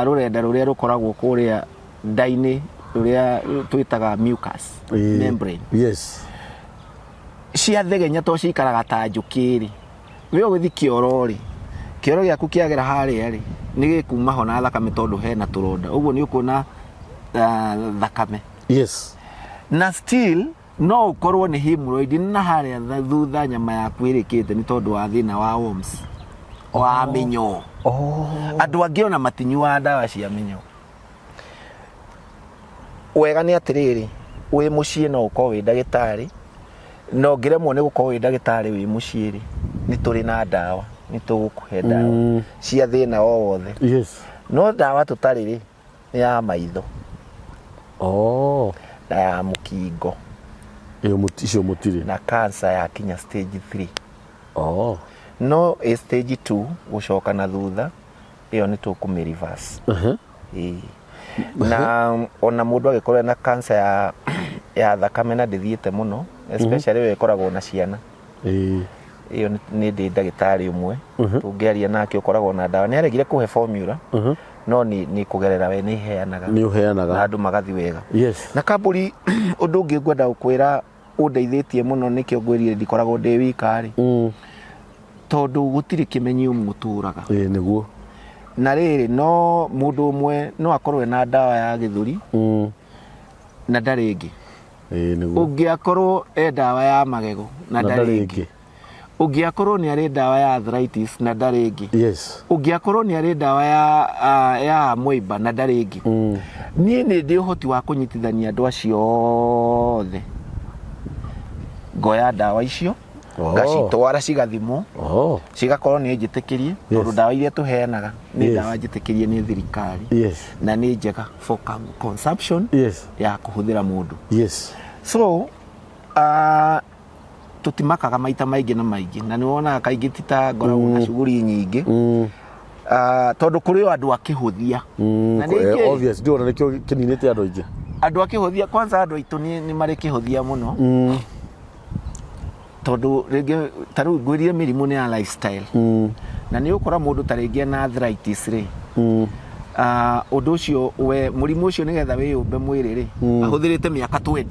rũrenda rũrĩa rũkoragwo kũrĩa nda-inĩ rũrĩa twĩtaga mucus membrane ciathegenya to cikaraga ta njũkĩ rĩ we ũgĩthi kĩoro rĩ kĩoro gĩaku kĩagera harĩa rĩ nĩ gĩkuma ho na thakame tondũ hena tũronda ũguo nĩ ũkuona thakame na still no ũkorwo nĩ hemorrhoid na harĩa thutha nyama yaku ĩrĩkĩte nĩ tondũ wa thĩna wa worms wa minyo andu angi ona matinyua ndawa cia minyo wega ni atiriri wi mucii no uko wi ndagitari no ngiremwo ni gukorwo wi ndagitari wi mucii ri ni turi na ndawa ni tugukuhe ndawa cia thina o wothe no ndawa tutari ri ni ya maitho na ya mukingo icio mutiri na cancer ya kinya stage 3 no stage 2 gucoka na thutha iyo ni tukumi reverse na ona mundu agikorwo na cancer ya thakame na ndithiite muno especially we koragwo na ciana iyo ni ndagitari umwe tungiaria nake ukoragwo na ndawa ni aregire kuhe formula no ni kugerera we ni heanaga na andu magathi wega na kaburi undu ungi ngwenda gukwira undeithitie muno nikio ngwirire ndikoragwo ndi wikari tondu gutiri kimenyi umuturaga niguo na riri no mundu umwe no akorwe na ndawa ya githuri na ndaringi niguo ungiakorwo ndawa ya magego na ndaringi ungiakorwo ni ari ndawa ya arthritis na ndaringi ungiakorwo ni ari ndawa ya moiba na ndaringi nie ni ndi uhoti wa kunyitithania andu acio othe ngoya ndawa icio ngacitwara cigathimwo cigakorwo ni njitikirie tondu ndawa iria tuheanaga ni ndawa njitikirie ni thirikari na ni njega for consumption ya kuhuthira mundu so tutimakaga maita maingi na maingi na ni wona kaingi tita ngoragwo na shughuli nyingi tondu kuri andu akihuthia na ni obvious ndio na nikio kininite andu aingi andu akihuthia kwanza andu aitu ni mari kihuthia muno tondu rege taru ngwirire mirimu ni ya lifestyle na ni ukora mundu taringi na arthritis ri undu ucio we murimu ucio nigetha wiyumbe mwiri ri ahuthirite miaka 20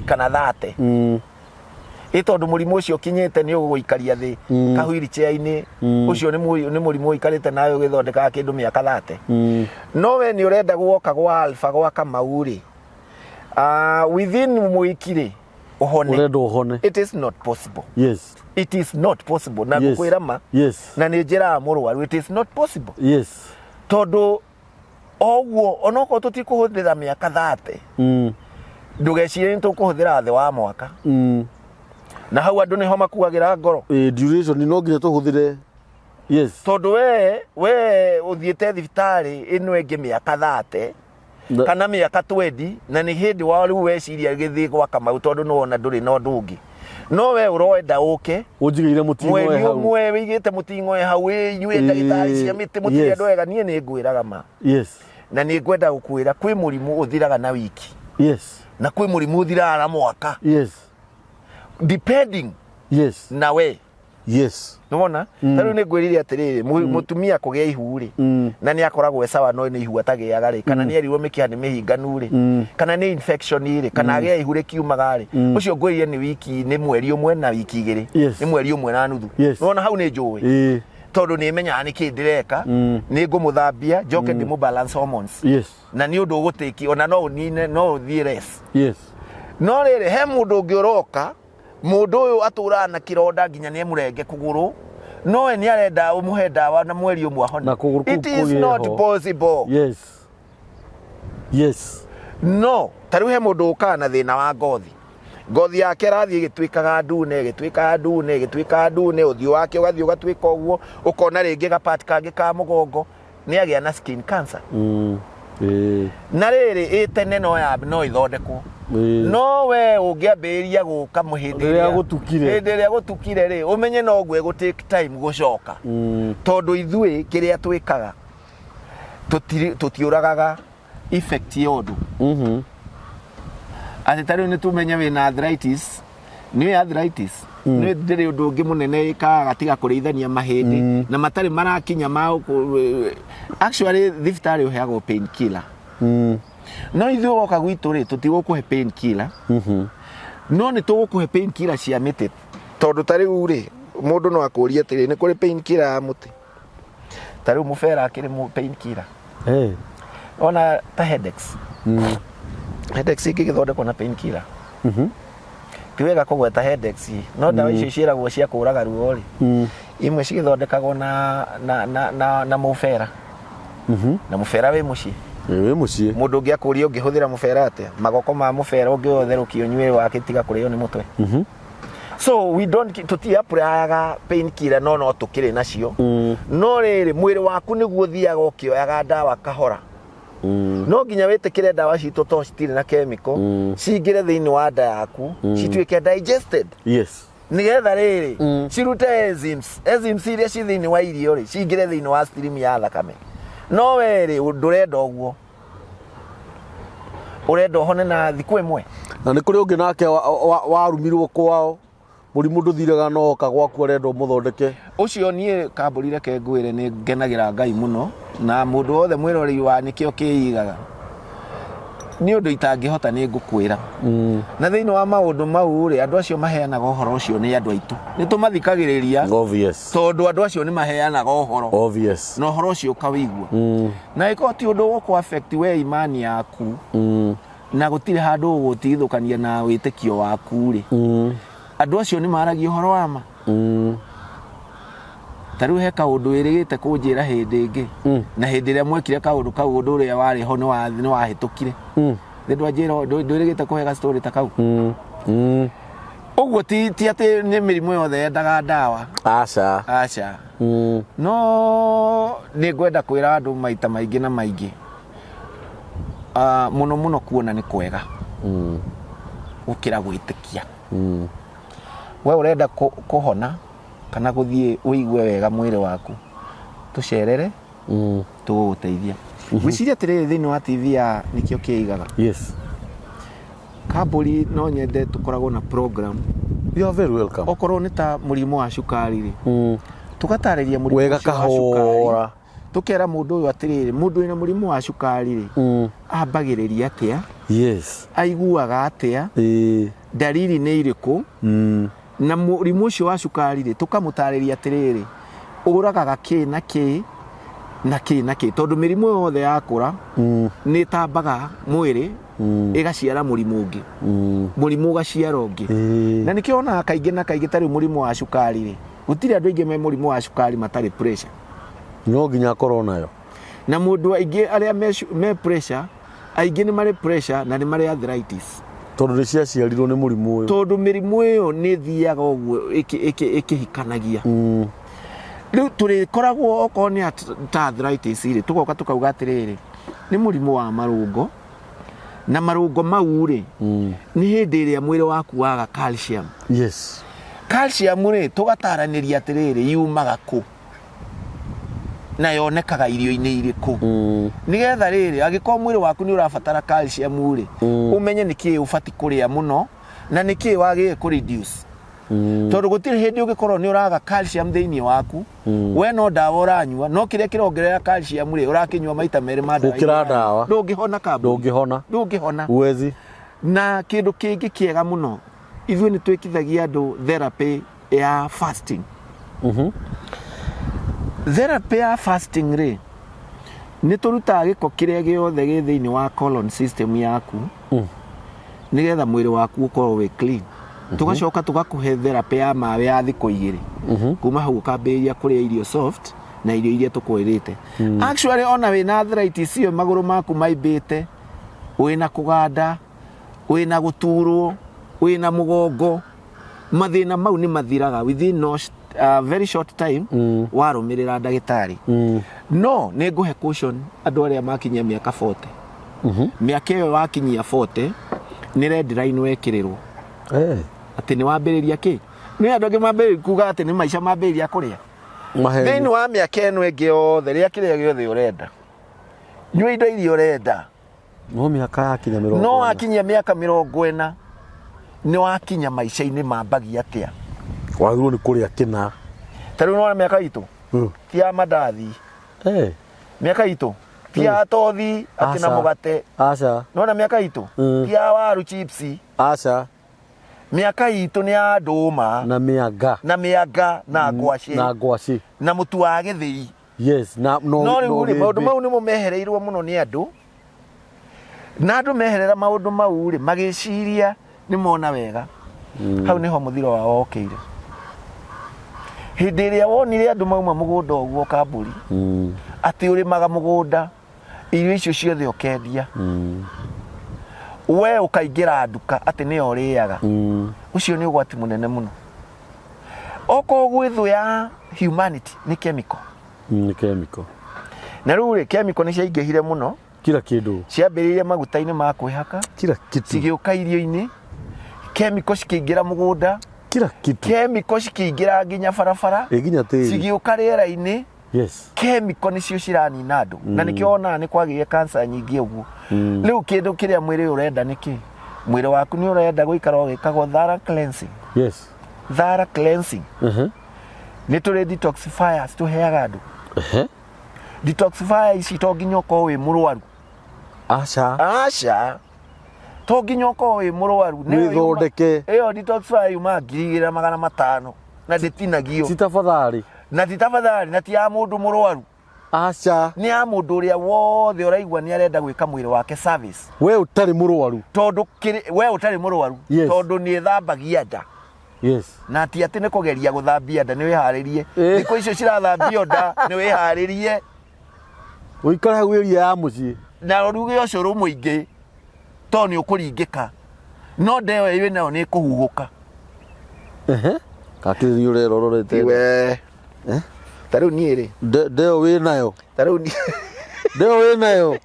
kana 30 tondu murimu ucio kinyite ni uguikaria thi kahuiri chaini ucio ni murimu uikarite nayo githondeka kindu miaka 30 no we ni urenda guoka gwa alpha gwa kamauri within muikire uhone it is not possible it is not possible na gukwira ma na ni njira murwaru it is not possible tondu ogwo onoko tutikuhuthira miaka 30 ndugecire ni tukuhuthira the wa mwaka na hau andu niho makuagira ngoro duration no nginya tuhuthire tondu we uthiite thibitari ino ingi miaka 30 kana miaka 20 na ni hindi wa riu weciria githi gwa Kamau tondu no ona nduri no ndungi no we uroenda uke unjigire mutingo hau mwe wigite mutingo hau yue ndagitari cia miti mutire ndwega nie ni ngwiraga ma na ni ngwenda gukwira kwi murimu uthiraga na wiki na kwi murimu uthiraga na mwaka depending na we Nuona taru ni ngwirire atiriri mutumia kugia ihu ri na ni akoragwo sawa no ni ihu atagiaga ri kana ni eriwo mikiha ni mihinganu ri kana ni infection ri kana agia ihu ri kiumaga ri ucio ngwirire ni wiki ni mweri umwe na wiki igiri ni mweri umwe na nuthu nuona hau ni njui tondu ni menya ni kindireka ni ngumuthambia njoke ndi mu balance hormones na ni undu gutiki ona no unine no thires no riri he mundu ungioroka mundu uyu atura na kironda nginya ni murenge kuguru no ni arenda umuhe ndawa na mweri umwe ahona it is not possible no taru he mundu ukana thina wa ngothi yake rathie gitwikaga ndune uthio wake ugathio gatwika uguo ukona ringi gapati kangi ka mugongo ni agia na skin cancer na riri itene no ithondekwo no we ungiambiria guka muhindiria gutukire ri umenye no gwe go take time gucoka tondu ithui kiria twikaga tutiuragaga effect yodu ati tari ni tumenya we na arthritis ni arthritis ni ndiri undu ungi munene ikaga tiga kurithania mahindi na matari marakinya ma actually dietary uheagwo pain killer no ithuĩ woka gwitũ rĩ tutigũkũhe pain killer no nĩ tũgũkũhe pain killer cia mĩtĩ tondu ta rĩu rĩ mũndũ no akũria atĩrĩ nĩ kũrĩ pain killer ya mũtĩ ta rĩu mũbera akĩrĩ pain killer ona ta headaches headaches ingĩgĩthondekwo na pain killer ti wega kugweta headaches no ndawa icio ciiragwo cia kuraga ruo ri imwe cigithondekagwo na mufera na mufera wi mucii mundu ungiakuria ungihuthira mufera atia magoko ma mufera ungiotherukio nywe wake tiga kurio ni mutwe so we don't tuti apply painkiller no tukire nacio no riri mwiri waku niguo thiaga ukioyaga ndawa kahora no nginya witikire ndawa citu to citire na chemical cingire thiini wa nda yaku cituike digested nigetha riri cirute enzymes iria ci thiini wa irio ri cingire thiini wa stream ya thakame no weri ndurenda uguo urenda hone na thiku imwe na ni kuri ungi nake warumirwo kwao murimu nduthiraga no kagwaku urenda umuthondeke ucio nie kamburi reke ngwire ni ngenagira Ngai muno na mundu wothe mwirori wa nikio kiigaga ni undu itangihota ni ngukwira na thiini wa maundu mau ri andu acio maheanaga uhoro ucio ni andu aitu ni tumathikagiriria obvious tondu andu acio ni maheanaga uhoro obvious no uhoro ucio kawigua na ikoti undu wo ku affect we imani yaku na gutire handu gutithukania na witikio waku ri andu acio ni maragia uhoro wa ma taru he kaundu irigite kunjira hindi ingi na hindi ria mwekire kaundu kau undu uria wari ho ni wahitukire ndu anjira ndirigite kuhega story ta kau uguo ti ati ni mirimu yothe yendaga ndawa aca no ni ngwenda kwira andu maita maingi na maingi muno kuona ni kwega ukira gwitikia we urenda kuhona kana guthie uigue wega mwiri waku tucerere tuguteithia wiciria tiriri thiini wa TV ya nikio kiigaga kamburi no nyende tukoragwo na program you are very welcome okorwo ni ta murimu wa cukari ri tugatariria murimu wega kahora tukera mundu uyu atiriri mundu ina murimu wa cukari ri ambagiriria atia aiguaga atia dalili ni iriku na murimu ucio wa cukari ri tukamutariria atiriri uragaga ki na ki tondu mirimu yothe yakura ni tambaga mwiri igaciara murimu ungi murimu ugaciara ungi na nikiona kaingi na kaingi tari murimu wa cukari ri gutire andu aingi me murimu wa cukari matari pressure no nginya korwo nayo na mundu aingi aria me pressure aingi ni mari pressure na ni mari arthritis tondu ni ciaciarirwo ni murimu uyu tondu mirimu iyo ni thiaga uguo ikihikanagia riu turi koragwo okorwo ni arthritis ri tugoka tukauga atiriri ni murimu wa marungo na marungo mau ri ni hindi iria mwiri waku waga calcium calcium ri tugataraniria atiriri yumaga ku na yonekaga irio-ini iriku nigetha riri agikorwo mwiri waku ni urabatara calcium ri umenye niki ubati kuria muno na niki wagi ku reduce tondu gutire hindi ugikorwo ni uraga calcium thiini waku we no ndawa uranyua no kiria kirongerera calcium ri urakinyua maita meri ma ndawa ndungihona kabu ndungihona uwezi na kindu kingi kiega muno ithuĩ ni twikithagia andu therapy ya fasting therapy ya fasting ri ni turuta giko kiria giothe gi thiini wa colon system yaku nigetha mwiri waku ukorwo wi clean tugacoka tugakuhe therapy ya mawe ya thiku 2 kuma hau ukambiria kuria irio soft na irio iria tukwirite actually ona wina arthritis iyo maguru maku maibite wina kuganda wina guturwo wina mugongo mathina mau ni mathiraga within no very short time warumirira ndagitari no ni nguhe caution andu aria makinyia miaka 40 miaka iyo wakinyia 40 ni red line wekirirwo ati ni wambiriria ki ni andu angi mambiriria kuga ati ni maisha mambiriria kuria thiini wa miaka eno ingi yothe ria kiria giothe urenda nyua indo iria urenda no miaka yakinya 40 no akinyia miaka 40 ni wakinya maisha-ini mambagia atia wagirwo ni kuria kina tariu no miaka itu ti ya mandathi miaka itu ti ya tothi ati na mugate no miaka itu ti ya waru chips miaka itu ni ya nduma na mianga na ngwaci na mutu wa githii no ri maundu mau ni mo mehereirwo muno ni andu na andu meherera maundu mau ri magiciria ni mona wega hau niho muthiro wao okeire hindi iria wonire andu mauma mugunda uguo kamburi ati urimaga mugunda irio icio ciothe ukendia we ukaingira nduka ati ni oriaga ucio ni ugwati munene muno oko gwithu ya humanity ni chemical na ruri chemical ni ciaingihire muno kila kindu ciambiriire magutaini ma kwihaka kila kitu cigiuka irio-ini chemical cikiingira mugunda kila kitu chemical cikiingira nginya barabara nginya tiri cigiuka riera-ini yes chemical nicio ciranina andu na nikio ona ni kwagire cancer nyingi uguo riu kindu kiria mwiri urenda niki mwiri waku ni urenda guikara ugikagwo thara cleansing yes thara cleansing ni turi detoxifiers tuheaga andu detoxifier ici to nginya ukorwo wi murwaru aca to nginya ukorwo wi murwaru nithondeke iyo detoxifier yuma 2,500 na nditinagio titafadhali na ti ya mundu murwaru aca ni ya mundu uria wothe uraigwa ni arenda gwika mwiri wake service we utari murwaru tondu we utari murwaru tondu ni thambagia nda yes na ti ati ni kugeria guthambia nda ni wiharirie thiko icio cirathambio nda ni wiharirie uikara hau area ya mucii na ruge ucuru muingi to ni ukuringika no ndeyo iwe nayo ni kuhuhuka kakiri ni urero rorete iwe taru ni ri ndeo we nayo taru ni ndeo we nayo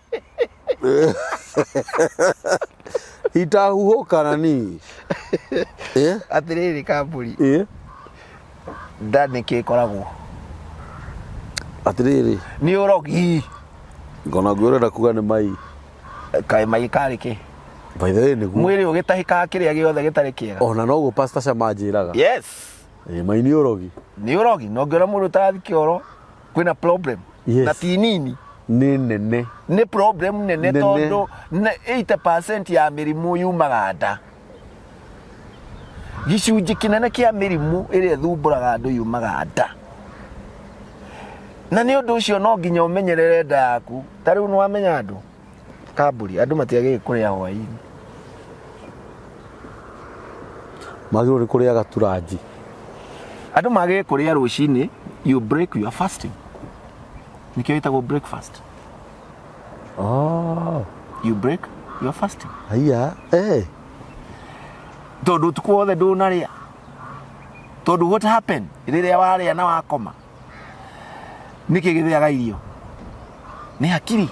itahuhuka nani atiriri kamburi nda ni kikoragwo atiriri ni urogi ngona ngurenda kuga ni mai kai mai kariki by the way niguo mwiri ugitahika kiria giothe gitari kiega ona no go pastor shamanjiraga yes mai ni urogi no ngora mundu tarathi kioro kwina problem na ti nini ni nene ni problem nene tondu 80% ya mirimu yumaga nda gicunji kinene kia mirimu iria thumburaga andu yumaga nda na ni undu ucio no nginya umenyerere nda yaku tariu ni wamenya andu kamburi andu matiage kuria hwaini magiro ni kuria gaturanji andu mage kuria rucini you break your fasting nikio itagwo breakfast you break your fasting aya tondu tuko othe ndunaria tondu what happened riria waria na wakoma niki githiaga irio ni hakiri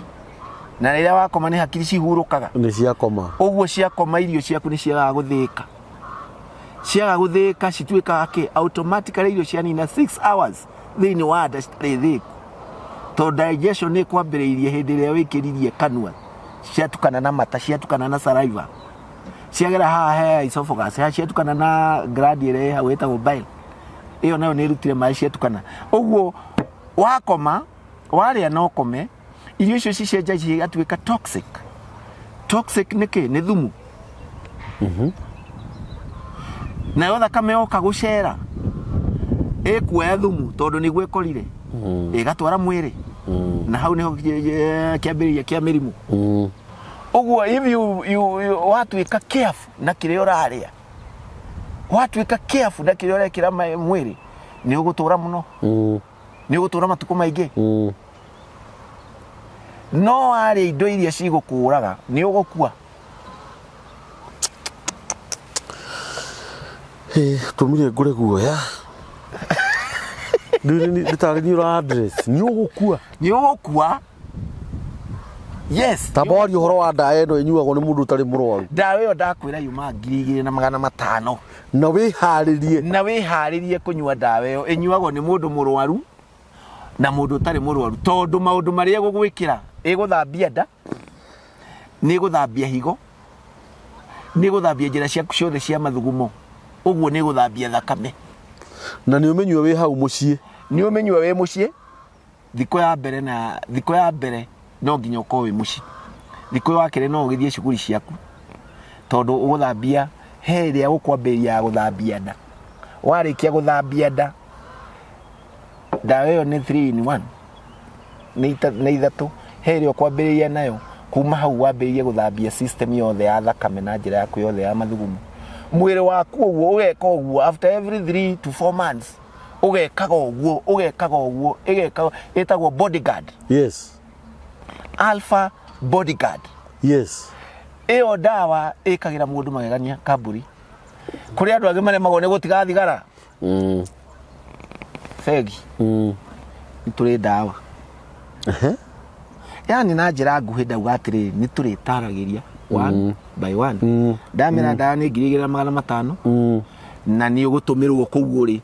na riria wakoma ni hakiri cihurukaga ni ciakoma uguo ciakoma irio ciaku ni ciaga guthika cituikaga ki automatically irio cianina 6 hours thini wa nda citarĩ thiku to digestion ni kwambĩrĩirie hĩndĩ ĩrĩa wĩkĩririe kanua ciatukana na mata ciatukana na saliva ciagera haha he esophagus ciatukana na gland ĩrĩa hau ĩtagwo bile ĩyo nayo nĩ ĩrutire maĩ ciatukana ũguo wakoma waria no kome irio icio cicenjagia cigatuĩka toxic nĩkĩ nĩ thumu na yo thakame yoka gucera ikuoya thumu tondu niguo ikorire igatwara mwiri na hau niho kiambiriria kia mirimu uguo if you watuika careful na kire uraria watuika careful na kire urekira mwiri ni ugutura muno ni ugutura matuko maingi no ari indo iria cigukuraga ni ugukua tumire ngure guoya nditari ni ura address ni ugukua yes tabori horo wa ndawa eno inyuagwo ni mundu utari murwaru ndawa iyo ndakwira yuma 2,500 na wiharirie kunyua ndawa iyo inyuagwo ni mundu murwaru na mundu utari murwaru tondu maundu maria gugwikira iguthambia nda ni guthambia higo ni guthambia njira ciaku ciothe cia mathugumo uguo ni guthambia thakame na ni umenywe wi hau mucii thiko ya mbere no nginya uko wi mucii thiko ya kere no ugithie cukuri ciaku tondu uguthambia heria ukwambiria guthambia nda warikia guthambia nda ndawa iyo ni 3 in 1 ni ithatu heria ukwambiria nayo kuma hau wambirie guthambia system yothe ya thakame na njira yaku yothe ya mathugumo mwiri waku uguo ugeka uguo after every 3 to 4 months ugekaga uguo etagwo bodyguard. Yes. Alpha bodyguard. Yes. Iyo dawa ikagira mundu magegania kamburi kuri andu age maremagwo ni gutigathigara fegi nituri dawa yani na njira nguhi ndauga atiri nituritaragiria one by one ndamira dawa ni 2,500 na ni ugutumirwo kuguo ri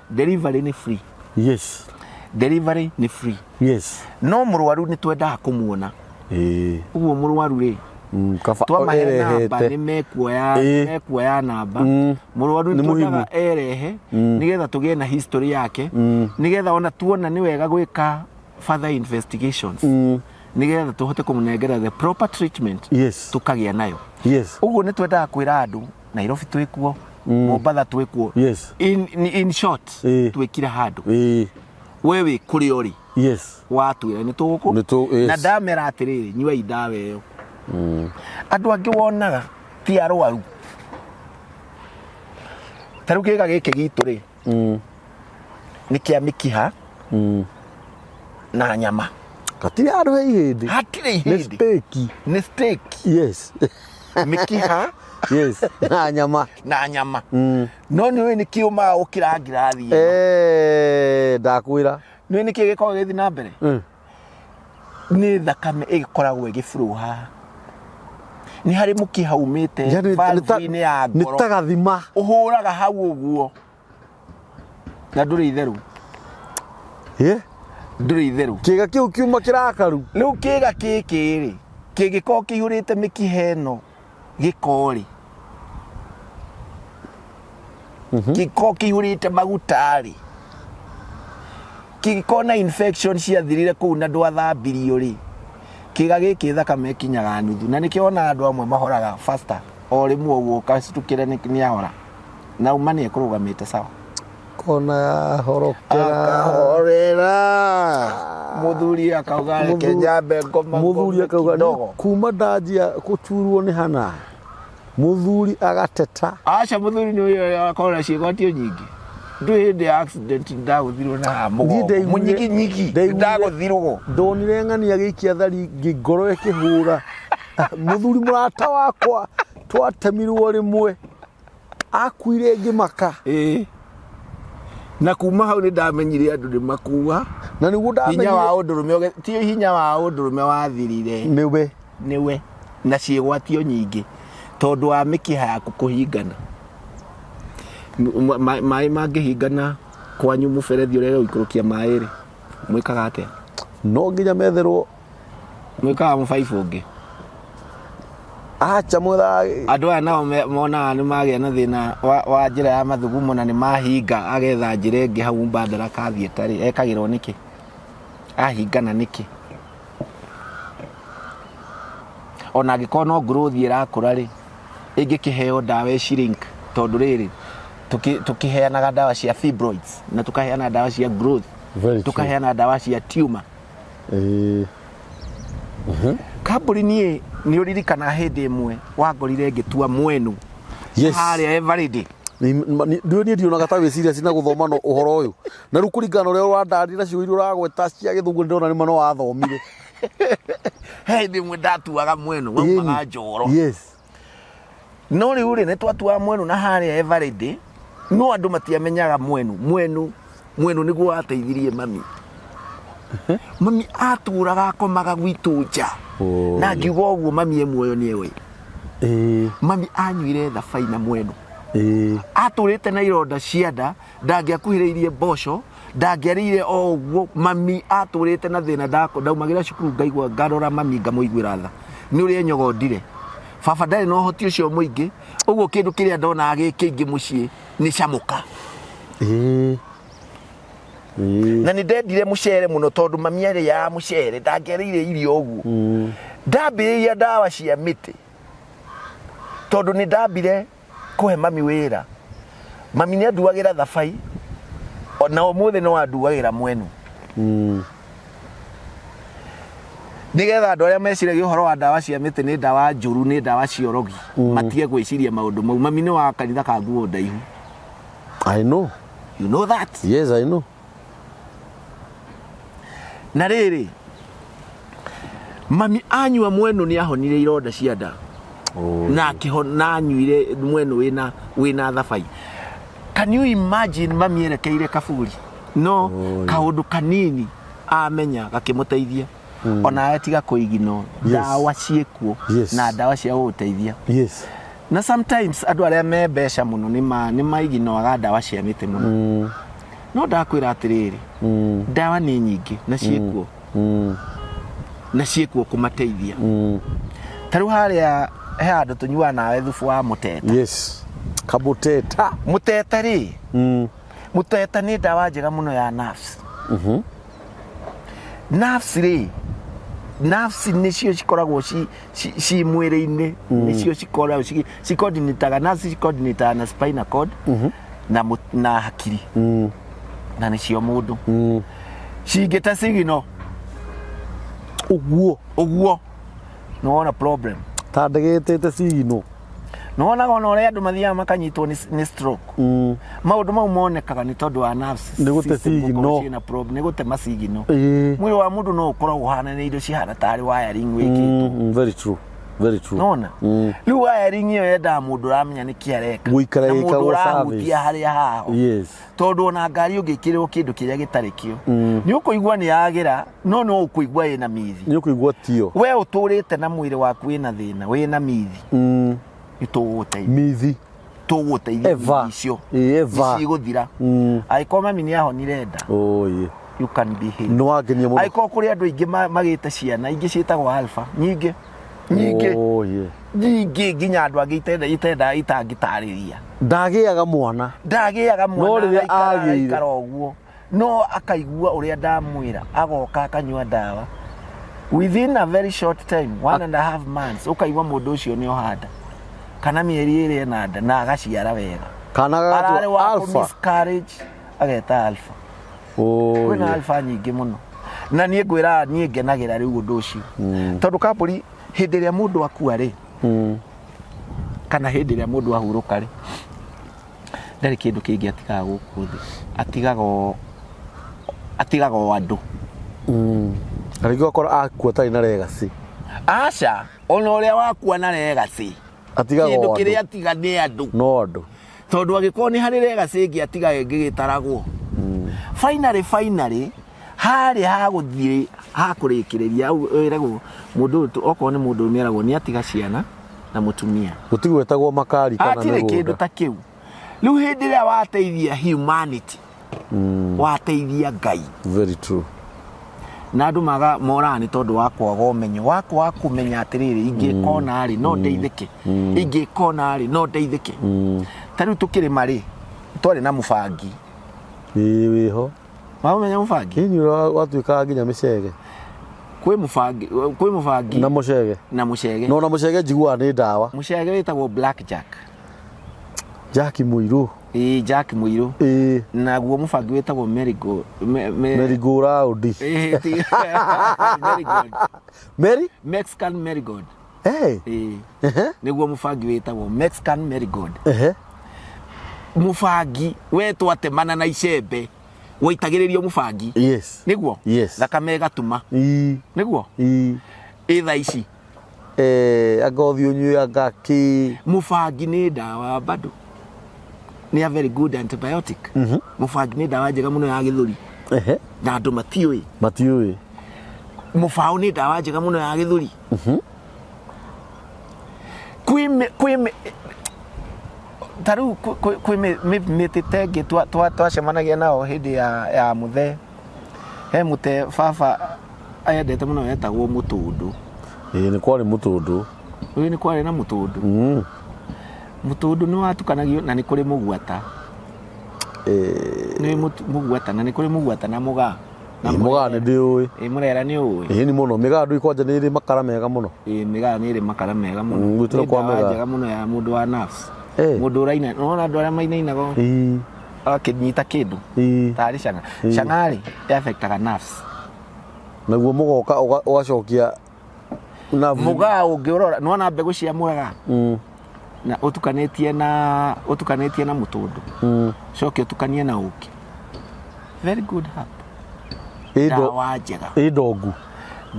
delivery ni free. Yes. Delivery ni free. Yes. No murwaru ni twenda kumuona uguo murwaru ri twamahete ni mekuoya namba murwaru ni twendaga erehe nigetha tugie na history yake nigetha ona tuona ni wega gwika further investigations nigetha tuhote kumunengera the proper treatment. Yes. Tukagia nayo. Yes. Uguo ni twendaga kwira andu Nairobi twikuo Mombasa twikuo. Yes. In short twikira handu wewe kuri ori. Yes. Watwira ni tuguku na ndamera atiriri nyua idawa iyo andu angi wonaga ti arwaru taru kiga giki gitu ri ni kia Mikiha na nyama katiri andu hindi hatiri hindi ni steak. Yes. Mikiha yes na nyama no ni we ni kiuma ukira ngirathi ndakwira ni ni kigiko githi na mbere ni thakame igikoragwo igifruha ni hari mukiha umite valve-ini ya ngoro ni tagathima uhuraga hau uguo na nduri itheru nduri itheru kiga kiu kiuma kirakaru riu kiga kikiri kigiko kihurite Mikiha ino gikori giko kihurite magutari giko na infection cia thirire kuu na ndwathambirio ri kiga giki thakame kinyaga nuthu na nikiona andu amwe mahoraga faster o rimwe uguo kacitukire ni ahora na umani ekurugamite sawa kona ya horokera muthuri akauga kenjambe ngoma muthuri akauga kuma ndajia kuturwo ni hana muthuri agateta acha muthuri ni uyo akora ciigotio nyingi nduhinde accident ndaguthirwo na munyigi ndaguthirwo ndonire ng'ani agikia thari ngingoro ikihura muthuri murata wakwa twatemirwo rimwe akuire ngimaka na kuma hau ni ndamenyire andu ni makuwa na niguo ndamenyire hinya wa Undurume ti hinya wa Undurume wathirire niwe na ciigwatio nyingi tondu wa Mikiha yaku kuhingana mai mangihingana kwanyu muberethi uria uikurukia mai ri mwikaga atia no nginya metherwo mwikaga mubaibu ungi acha mwera andu aya nao mona ni magia na thina wa njira ya mathugumo na ni mahinga agetha njira ingi hau mbandara ka Dietary ekagirwo niki ahingana niki ona angikono growth irakura ri ingikiheo dawa shirink tondu riri tukiheanaga dawa cia fibroids na tukaheana dawa cia growth tukaheana dawa cia tumor kaburi ni uririkana hindi imwe wangorire ngitua mwenu haria everyday ndionaga ta wiciria cina guthoma no uhoro uyu na riu kuringana uria urandari na ciuiri uragweta cia githungu ndona ni mano wathomire hindi imwe ndatuaga mwenu waumaga njoro no riu ri ni twatua mwenu na haria everyday no andu matiamenyaga mwenu niguo ateithirie mami mami aturaga akomaga gwitu nja na ngiuga uguo mami e muoyo ni ewe mami anyuire thabai na mwenu aturite na ironda cianda ndangiakuhiriirie mboco ndangiarire o uguo mami aturite na thina ndaumagira cukuru ngaigua ngarora mami ngamuiguira tha ni uri nyogodire baba ndari no hoti ucio muingi uguo kindu kiria ndona agikingi mucii ni camuka na ni ndendire mucere muno tondu mami ari ya mucere ndangiarire irio uguo ndambiriria dawa cia miti tondu ni ndambire kuhe mami wira mami ni anduagira thabai ona umuthi no anduagira mwenu nigetha andu aria meciragia uhoro wa ndawa cia miti ni ndawa njuru ni ndawa ciorogi matige gwiciria maundu mau mami ni wa kanitha ka nguo ndaihu. I know. You know that? Yes, I know. Na riri mami anyua mweno ni ahonire ironda cia nda. Na akihona anyuire mweno wina thabai. Can you imagine mami erekeire kaburi no kaundu kanini amenya gakimuteithia ona atiga kuigino ndawa ciekuo na ndawa cia guteithia. Yes. Na sometimes andu aria me besha muno ni maigino aga ndawa cia miti muno. No ndakwira atiriri ndawa ni nyingi na ciekuo na ciekuo kumateithia. Taru haria he andu tunyua nawe thubu wa muteta. Yes. Kabuteta. Muteta ri muteta ni ndawa njega muno ya nerves. Nerves ri nerves nicio cikoragwo ci mwiri-ini nicio cikoragwo ci coordinate nerves ci coordinate na spinal cord na hakiri na nicio mundu cingita sigino uguo no ona problem tandegete sigino no ona ore andu mathia makanyitwo ni stroke maundu mau monekaga ni tondu wa nerves ni gute sigino na problem ni gute masigino mwiri wa mundu no ukoragwo hana ni indo cihana tari wiring wikitwo. Very true, very true. Nona riu wiring iyo yenda mundu ramenya ni kiareka guikara ikago service haria haho. Yes. Tondu ona ngari ungikirwo kindu kiria gitarikio ni ukuigwa ni yagira no ukuigwa ina mithi ni ukuigwa tio we uturite na mwiri waku wina thina wina mithi ituguteithia mithi tuguteithia icio ciguthira aiko mami ni ahonire nda. You can be healed. No agenia muno aiko kuri andu ingi magite ciana ingi cietagwo alpha nyingi nyingi nginya andu angi itenda itangitariria ndagiaga mwana no riria agikara uguo no akaigua uria ndamwira agoka akanyua ndawa within a very short time 1.5 months ukaigua mundu ucio ni ohanda kana mieri iri na nda na agaciara wega kana gatu alpha miscarriage ageta alpha. Kwina alpha nyingi muno na nie ngwira nie ngenagira riu undu ucio tondu kaburi hindi ria mundu akua ri kana hindi ria mundu ahuruka ri ndari kindu kingi atigaga guku thi atigaga andu arigwa kora akua tari na legacy aca ona uria wakua na legacy atigaga kindu kiria atiga ni andu no andu tondu agikoo ni hari legacy ingi atiga ngigitaragwo finally hari ha guthie ha kurikiriria wiragwo mundu okwo ni mundu umiragwo ni atiga ciana na mutumia gutigwetagwo makari kana atire kindu ta kiu riu hindi ria wateithia humanity wateithia Ngai. Very true. Na andu maga morani tondu wa kwaga umenyo wa kumenya atiriri ingikona ari no ndeithike ingikona ari no ndeithike tariu tukirima ri twari na mubangi wiho wamenya mubangi ni watuika nginya micege kwi mubangi na mucege no na mucege njigua ni ndawa mucege witagwo black jack muiru Jack muiru na guo mubangi witagwo marigold marigold Mexican marigold niguo mubangi witagwo Mexican marigold mubangi wetwo atemana na icembe waitagiririo mubangi niguo thakame gatuma niguo itha ici agothi unyua ngaki mubangi ni ndawa bado ni a very good antibiotic mubangi ni ndawa njega muno ya githuri na andu matiui mufao ni ndawa njega muno ya githuri kwi taru kwi mititenge twacemanagia nao hindi ya muthe he mute baba ayendete muno wetagwo mutundu ni kwari mutundu uyu ni kwari na mutundu mutundu ni watukanagio na ni kuri mugwata ni mugwata na ni kuri mugwata na muga muga ni ndiui murera ni ui ni muno miga ndu ikwanja ni ri makara mega muno miga ni ri makara mega muno gwitira kwa mega muno ya mundu wa nerves mundu uraina no na ndwara mainainago akinyita kindu tari cangari affectaga nerves naguo mugoka ugacokia mugaa ungirora nona mbegu cia mwega na utukanetie na mutundu coke utukanie na uki very good herb dawa njega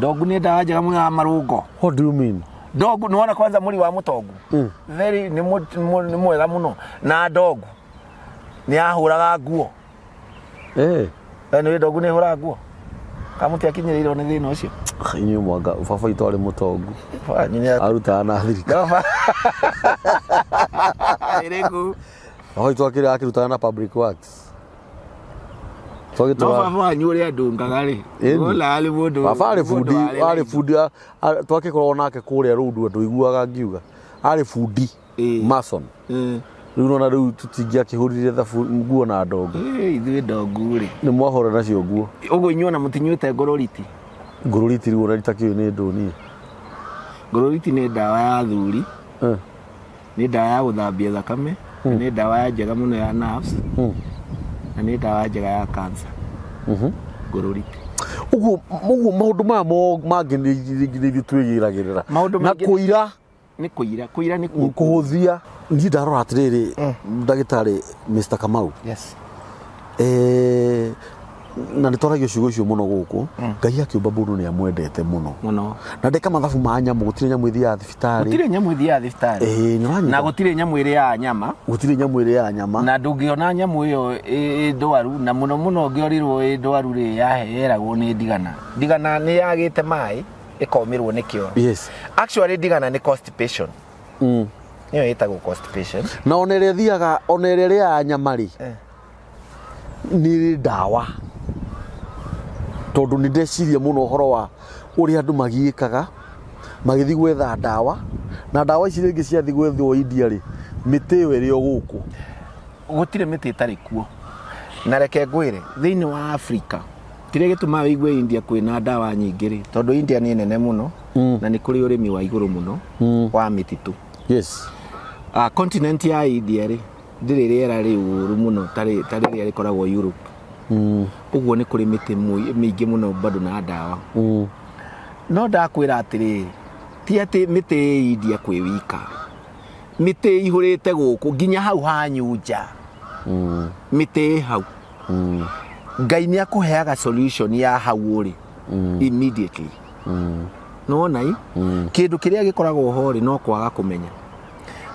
dogu ni dawa njega mwa marungo. What do you mean? Dogu niona kwanza muri wa mutongu very ni mwega muno na dogu ni ahuraga nguo ni dogu ni ahuraga nguo kamuti akinyiriro ni thina ucio inyu mwanga baba itwari mutongu aruta na thirika iregu aho itwakire akiruta na public works no baba anyuri andungaga ri ola ali mundu baba ari fudi twakikorwo nake kuria rundu andu iguaga ngiuga ari fudi mason riu na riu tutingia kihurire thabu nguo na ndongo ithuĩ ndongu ri ni mwahora nacio nguo uguo inyuo na mutinyuite ngororiti riu na ritakiyo ni ndoni ngororiti ni dawa ya thuri ni dawa ya guthambia thakame ni dawa ya njega muno ya nerves na ni dawa njega ya cancer ngororiti uguo maundu mamo mangi ni twigiragirira na kuira ni kuira ni kuhuthia ni ndarora atiriri ndagitari Mr. Kamau yes na nitoragio ciugo icio muno guku ngai akiumba mundu ni amwendete muno na ndeka mathabu ma nyamu gutire nyamu ithia thibitari na gutire nyamu iri ya nyama na ndungiona nyamu iyo ndwaru na muno ngiorirwo ndwaru ri yaheragwo ni ndigana ni yagite mai ikomirwo ni kio yes actually ndigana ni constipation iyo itagwo constipation na onere thiaga onere ya nyamari ni dawa tondu ni ndeciria muno horo wa uri andu magiikaga magithi gwetha dawa na dawa ici ringi cia thi gwethwo India ri miti yo iri guku gutire miti itari kuo na reke ngwire thiini wa Africa kire gituma wigwe India kwina dawa nyingi ri tondu India ni nene muno na ni kuri urimi wa iguru muno wa mititu yes continent ya India ri ndire riera ri uru muno tari ria rikoragwo Europe uguo ni kuri miti mingi muno bado na dawa no ndakwira atiriri ti ati miti India kwi wika miti ihurite guku nginya hau hanyunja miti hau ngai ni akuheaga solution ya hau uri immediately no nai kindu kiria gikoragwo hori no kwaga kumenya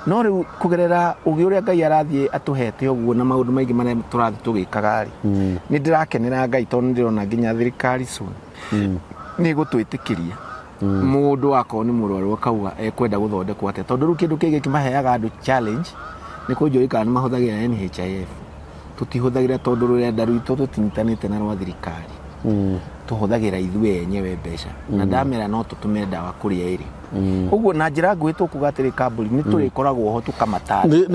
no riu kugerera ugi uria ngai arathie atuhete uguo na maundu maingi maria turathi tugikaga ri ni ndirakenera ngai tondu ndirona nginya thirikari ni gutwitikiria mundu akoo ni murwaru akauga ekwenda guthondekwo ate tondu riu kindu kigi kimaheaga andu challenge ni kunjurika ni mahuthagira NHIF tutihuthagira tondu rurenda rwitu tutinyitanite na rwa thirikari tuhuthagira ithue enyewe mbeca na ndamera no tutume dawa kuria iri uguo na njira ngwitwo kugatiri kamburi ni turikoragwo ho tukamatari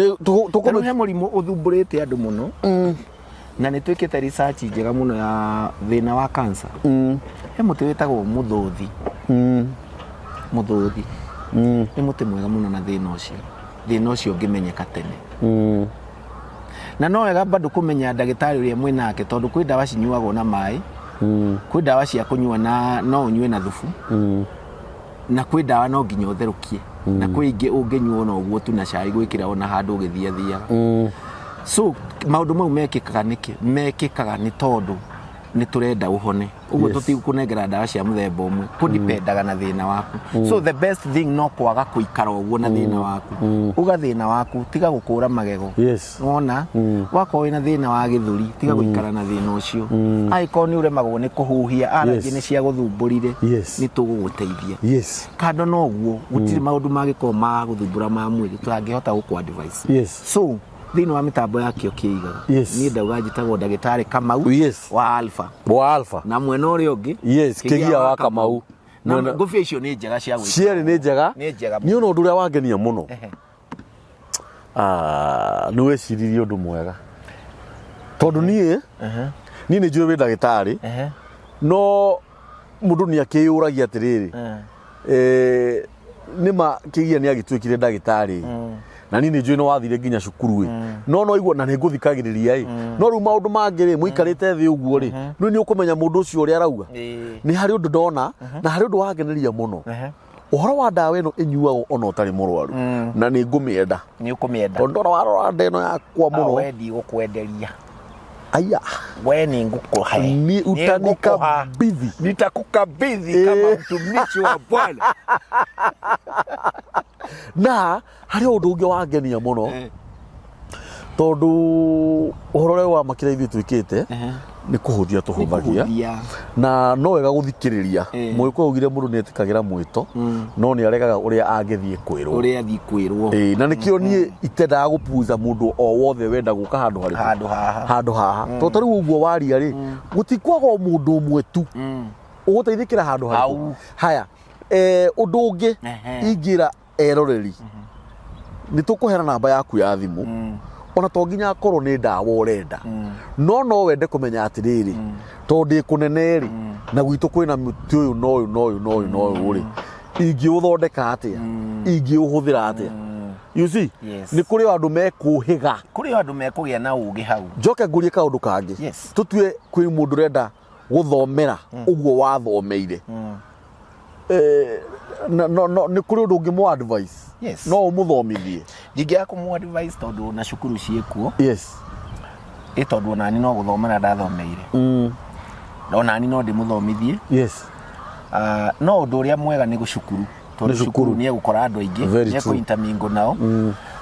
tukomenya murimu uthumburite andu muno na ni twikite research njega muno ya thina wa cancer he muti witagwo muthuthi ni muti mwega muno na thina ucio ngimenyeka tene na no wega bado kumenya ndagitari uria mwinake tondu kwi dawa cinyuagwo na mai kwi dawa cia kunyua na no unywe na thufu na kwi dawa no nginya utherukie na kwi ingi unginyuo no guo tu na cai gwikira ona handu ugithia so maundu mau mekikaga ni tondu ni turenda uhone uguo tutikunengera dawa cia muthemba umwe kudipendaga na thina waku so the best thing no kwaga kuikara uguo na thina waku uga thina waku tiga gukura magego wona wako wina thina wa githuri tiga guikara na thina ucio aiko ni uremagwo ni kuhuhia arangi ni cia guthumburire ni tuguguteithia kando no guo gutiri maundu magiko ma guthumbura ma mwiri turangihota gukwa advice so thina wa mitambo yakio Ciiga ni ndauga njitagwo ndagitari Kamau wa alpha na mwena uri ungi Kigia wa Kamau na ngufia icio ni njega cia gwika cieri ni njega ni ono ndu ria wangenia muno ni weciririe undu mwega tondu ni ni njui wi ndagitari no mundu ni akiyuragia atiriri nima Kigia ni agitwikire ndagitari na nini njui no wathire nginya cukuru no igua na niguthikagiriria no ru maundu mangire muikarite thi uguo ri nu ni ukumenya mundu ucio uri arauga ni hari undu ndona na hari undu wageneria muno uhoro wa ndawa ĩno ĩnyuagwo ona ũtarĩ mũrwaru na nĩ ngũmĩenda nĩ ũkũmĩenda tondũ ndora warora nda ĩno yakwa mũno we ndigũkwenderia aya we ni ngukuha ni utanikabidhi nitakukabidhi kama mtumishi wa Bwana na hari ũndũ ũngĩ wangenia mũno tondu uhoro wa makira ithuĩ twĩkĩte nĩ kũhũthia tũhũthagia na no wega gũthikĩrĩria mwĩkwo ugire mũndũ nĩ etĩkagĩra mwĩto no nĩ aregaga ũrĩa angĩthiĩ kwĩrwo na nĩkĩo niĩ itendaga gũpuza mũndũ o wothe wenda gũka handũ haha to tarĩu ũguo waria rĩ gũtikwaga mũndũ ũmwe tu ũgũteithĩkĩra handũ haku haya ũndũ ũngĩ ingĩra eroreri nĩ tũkũheana namba yaku ya thimũ ona to nginya korwo nĩ ndawa ũrenda no wende kũmenya atĩrĩrĩ tondũ kũnene rĩ na gwitũ kwĩna mũtĩ ũyũ no ũyũ rĩ ingĩũthondeka atĩa ingĩũhũthĩra atĩa you see nĩ kũrĩ andũ mekũhĩga kũrĩ andũ mekũgĩa na ũgĩ hau njoke ngũrie kaũndũ kangĩ tũtue kwĩ mũndũ ũrenda gũthomera ũguo wathomeire nĩ kũrĩ ũndũ ũngĩ mũ advice no ũmũthomithie ndingĩaga kũmũ advice tondũ na cukuru ciĩkuo tondũ onani no gũthomera ndathomeire onani no ndĩmũthomithie no ũndũ ũrĩa mwega nĩ gũcukuru tondũ cukuru nĩ egũkora andũ aingĩ nĩ ekũintamingo nao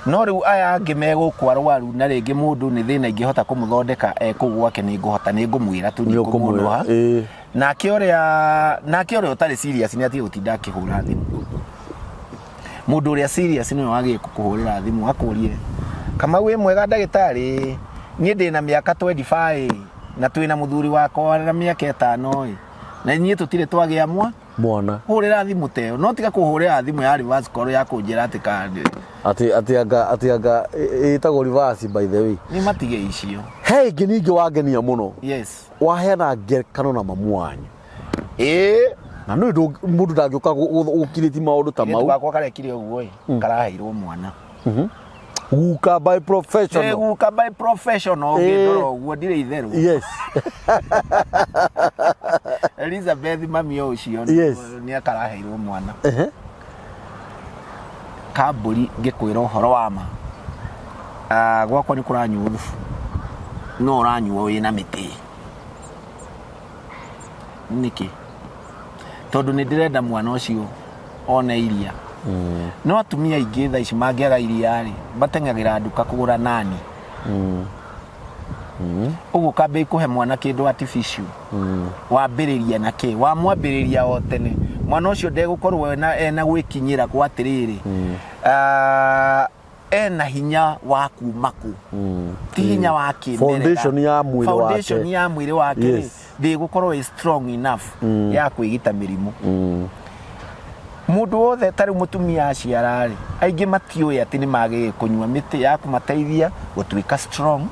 no rĩu aya angĩ megũkũ arwaru na rĩngĩ mũndũ nĩ thĩna ingĩhota kũmũthondeka kũu gwake nĩ ngũmwĩra tu nĩ ngũmũnũha nake ũrĩa ũtarĩ serious nĩ atige gũtinda akĩhũra thimũ mũndũ ũrĩa serious nĩ wagĩrĩire kũhũrĩra thimũ akũrie kama wĩ mwega ndagĩtarĩ niĩ ndĩ na mĩaka 25 na twĩ na mũthuri wakwa na mĩaka 5 na niĩ tũtirĩ twagĩa mwana hũrĩra thimũ teo no tiga kũhũrĩra thimũ ya reverse call ya kũnjĩra atĩ kandi anga ĩtagwo reverse by the way nĩ matige icio he ingĩ ningĩ wangenia mũno waheana ngerekano na mamu wanyu na no mũndũ ndangĩũka gũkirĩti maũndũ ta mau gakwa karekire ũguo karaheirwo mwana guka by professional guka by professional ngĩndora ũguo ndirĩ itherũ Elizabeth mami ũcio nĩ akaraheirwo mwana kambũri ngĩkwĩra ũhoro wa ma gwakwa nĩ kũranyua thubu no ũranyua wĩna mĩtĩ nĩkĩ tondũ nĩ ndĩrenda mwana ũcio one iria no atumia aingĩ thaa ici mangĩaga iria rĩ bateng'agĩra nduka kũgũra nani ũguo kambĩ kũhe mwana kĩndũ artificial wambĩrĩria na kĩ wamwambĩrĩria o tene mwana ũcio ndegũkorwo ena gwĩkinyĩra kwa atĩrĩrĩ ena hinya wa kuma kũ ti hinya wa kĩmerera foundation ya mwĩrĩ wake ndĩgũkorwo strong enough ya kwĩgita mĩrimũ mũndũ wothe tarĩ mũtumia aciara rĩ aingĩ matiũĩ atĩ nĩ magĩrĩire kũnyua mĩtĩ ya kũmateithia gũtuĩka strong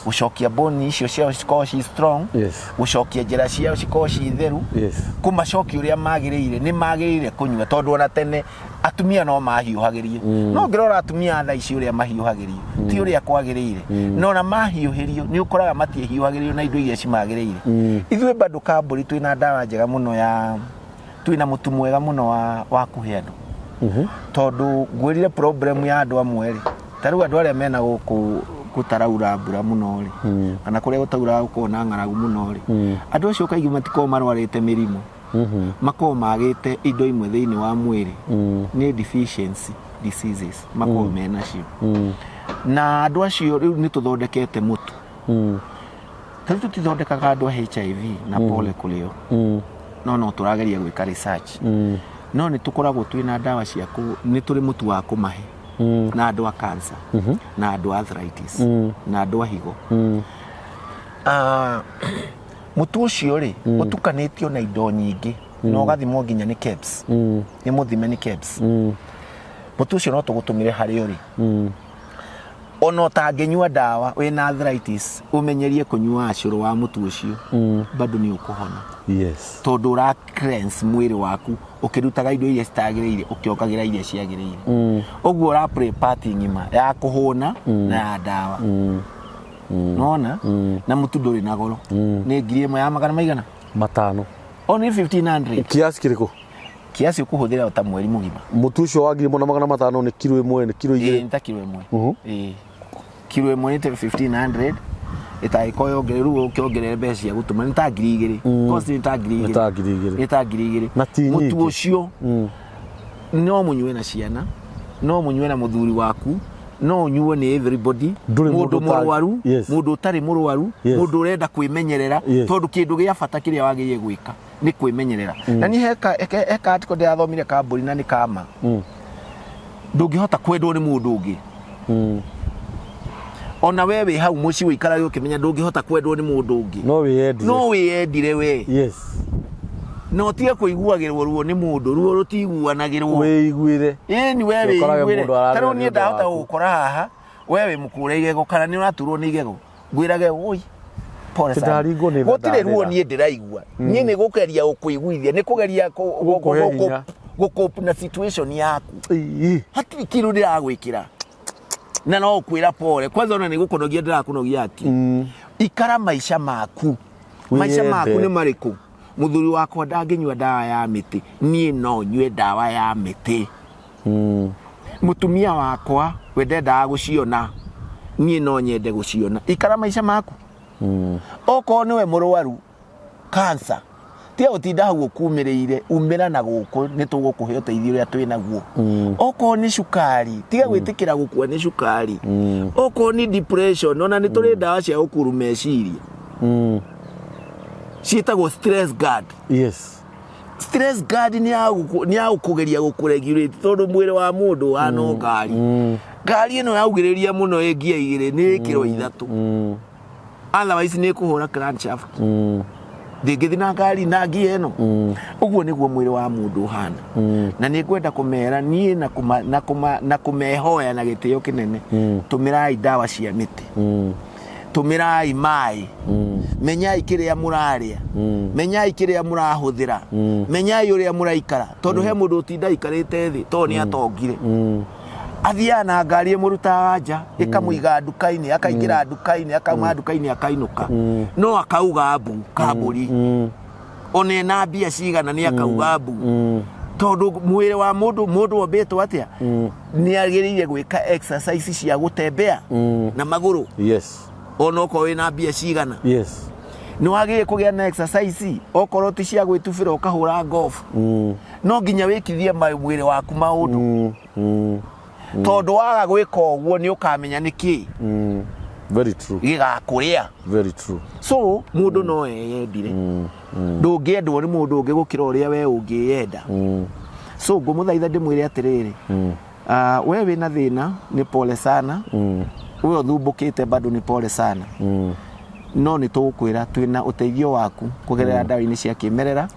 gũcokia bone icio ciao cikorwo ci strong gũcokia njĩra ciao cikorwo ci theru kũmacokia ũrĩa magĩrĩire nĩ magĩrĩire kũnyua tondũ ona tene atumia no mahiũhagĩrie no ngĩrora atumia thaa ici ũrĩa mahiũhagĩrio ti ũrĩa kwagĩrĩire no na mahiũhĩrio nĩ ũkoraga matihiũhagĩrio na indo iria cimagĩrĩire ithuĩ bado kambũri twĩna ndawa njega mũno ya twĩna mũtu mwega mũno wa kũhe andũ tondũ ngwĩrire problem ya andũ amwe rĩ tarĩu andũ arĩa mena gũtaraura mbura mũno rĩ kana kũrĩa gũtaura gũkorwo na ng'aragu mũno rĩ andũ acio kaingĩ matikoragwo marwarĩte mĩrimũ makoragwo magĩte indo imwe thĩinĩ wa mwĩrĩ nĩ deficiency diseases makoragwo menacio na andũ acio rĩu nĩ tũthondekete mũtu tarĩu tũtithondekaga andũ a HIV na pole kũrĩo no tũrageria gwĩka research no nĩ tũkoragwo twĩna ndawa ciaku nĩ tũrĩ mũtu wa kũmahe na andũ a cancer na andũ a arthritis na andũ a higo mũtu ũcio rĩ ũtukanĩtio na indo nyingĩ no gathimwo nginya nĩ KEBS nĩ mũthime nĩ KEBS mũtu ũcio no tũgũtũmire harĩ ũrĩ ona ũtangĩnyua ndawa wĩna arthritis ũmenyerie kũnyua acũrũ wa mũtu ũcio bado nĩ ũkũhona tondũ ũra cleanse mwĩrĩ waku ũkĩrutaga indo iria citagĩrĩire ũkĩongagĩra iria ciagĩrĩire ũguo ũra play part ng'ima ya kũhũna na ya ndawa nona na mũtu ndũrĩ na goro nĩ 1,000 ya magana maigana 500 only 1,500 kiasi kĩrĩkũ kiasi ukuhuthira ota mweri mugima mutu ucio wa 1500 ni kilo 1 ni kilo 2 nta kilo 1 kilo 1 ni 1500 itaiko yongereru ukiongerera mbeca ya gutuma ni ta 2000 cost ni ta 2000 na mutu ucio no munywe na ciana no munywe na muthuri waku no nyuo ni everybody mundu murwaru mundu utari murwaru mundu urenda kwimenyerera tondu kindu gia bata kiria wagiye gwika ni kwimenyerera na ni heka atiko ndathomire kamburi na ni kama ndungihota kwendwo ni mundu ungi ona wewe hau muci wikara ukimenya ndungihota kwendwo ni mundu ungi no wiyendire we no tiga kuiguagirwo ruo ni mundu ruo rutiguanagirwo weiguire ni wewe iguire taro ni ndahota gukora haha wewe mukure igego kana ni uraturwo ni igego ngwirage oi pole sana gutire ruo ni ndiraigua ni ni gukeria ukuiguithia ni kugeria gukopa na situation yaku hatiri kiru ndiragwikira na no kwira pole kwanza ona ni gukonogia ndirakunogia ati ikara maisha maku ni mariku muthuri wakwa ndanginywa dawa ya miti nie no nywe dawa ya miti mutumia wakwa wende dawa guciona nie no nyende guciona ikara maisha maku oko niwe murwaru cancer tia utinda hau ukumireire umira na guku nitugukuhe uteithio ria twina guo oko ni shukari tiga gwitikira gukua ni shukari oko ni depression ona ni turi dawa cia ukuru meciria ciitagwo stress guard stress guard ni ya kugeria gukuregulate tondu mwiri wa mundu ano ngari ino yaugiriria muno ingia igire ni kiro 3 otherwise ni kuhura crankshaft ngithi na ngari na ngia ino uguo niguo mwiri wa mundu hana na ni kwenda kumera nie na kumehoya na gitio kinene tumirai dawa cia miti tumirai mai menyai kiria muraria menyai kiria murahuthira menyai uria muraikara tondu he mundu utinda ikarite thi to ni atongire athia na ngari muruta anja ikamuiga ndukaini akaingira ndukaini akauma ndukaini akainuka no akauga abu kaburi one na bia cigana ni akauga abu tondu mwire wa mundu obetwo atia ni agiriire gwika exercise cia gutembea na maguru ono ko wina bia cigana ni wagiye kugia na exercise okorwo ti cia gwitubira ukahura golf no nginya wikithie mwire waku maundu tondu waga gwika uguo ni ukamenya niki very true gigakuria very true so mundu no yendire ndungiendwo ni mundu ungi gukira uria we ungiyenda so ngumuthaitha ndimwire atiriri we wina thina ni pole sana we uthumbukite bado ni pole sana no ni tukwira twina uteithio waku kugerera dawa-ini cia kimerera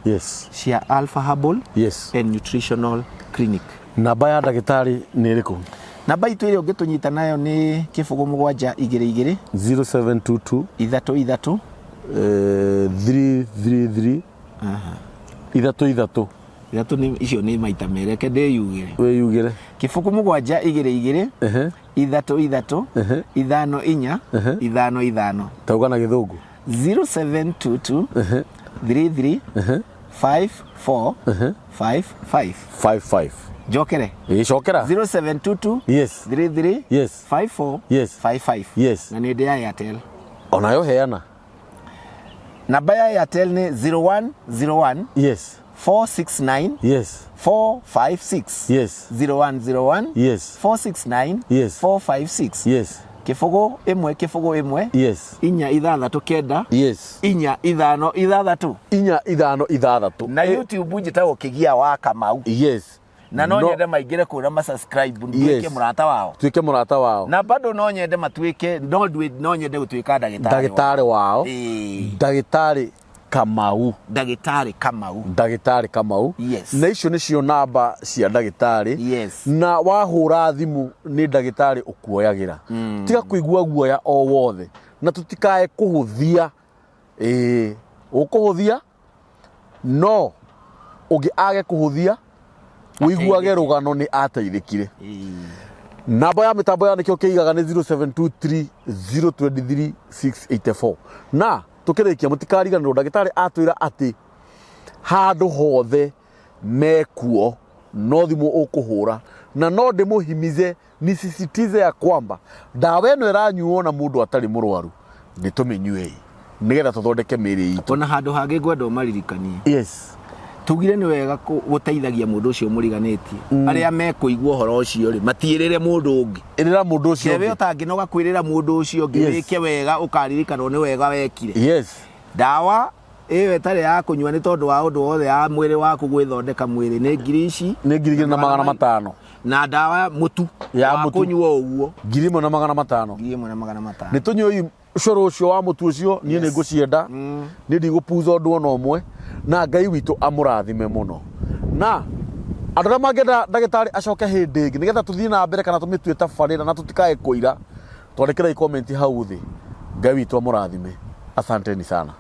cia Alpha Herbal and Nutritional Clinic. Namba ya ndagitari ni iriku? Namba itu iri ungitunyita nayo ni 0722 0722 33 333 ithatũ ni icio ni maita mereke ndiyugire wiyugire 0722 33 55 tauga na githungu 0722 33 54 55 jokere icokera 0722 33 54 55 na ni ndia ya Airtel onayo heana namba ya Airtel ni 0101 469 456 0101 469 456 kifogo imwe inya ithathatũ kenda inya ithano ithathatũ na YouTube njitagwo Kigia wa Kamau na no nyende maingire kura ma subscribe nduike murata wao na bado no nyende matuike no nyende gutuika ndagitari wao ndagitari Kamau na icio nicio namba cia ndagitari na wahura thimu ni ndagitari ukuoyagira tiga kuigua guoya o wothe na tutikae kuhuthia ukuhuthia no ugi age kuhuthia wiguage rugano ni ateithikire namba ya mitambo ya nikio Ciiga ni 0723 023 684 na tukirikia mutikariganirwo ndagitari atwira ati handu hothe mekuo no thimu ukuhura na no ndimuhimize nisisitize ya kwamba dawa ino iranyuo na mundu atari murwaru nituminyuei nigetha tuthondeke miri itu. Ona handu hangi ngwenda umaririkanie. Yes. Tugire ni wega guteithagia mundu ucio muriganetie. Aria mekuigua horo ucio ri matiirire mundu ungi. Irira mundu ucio. Kebe utanginoga kwirira mundu ucio ungi wike wega ukaririkana ni wega wekire. Yes. Dawa iyo itari ya kunyua ni tondu wa undu wothe ya mwiri waku gwithondeka mwiri ni ngiri ici ni 2,500 na dawa mutu ya kunyua uguo 1,500 1,500 ni tunyoi ucoro ucio wa mutu ucio nie ni ngucienda ni ndigupuza undu ona umwe na Ngai witu amurathime muno na andå arä a mangenda ndagätarä acoke hä ndä ĩngĩ nĩgetha tũthiĩ na mbere kana tũmĩtue tabarĩra na tũtikae kũira twandĩkĩrai comment hau thĩ. Ngai witũ amũrathime. Asanteni sana.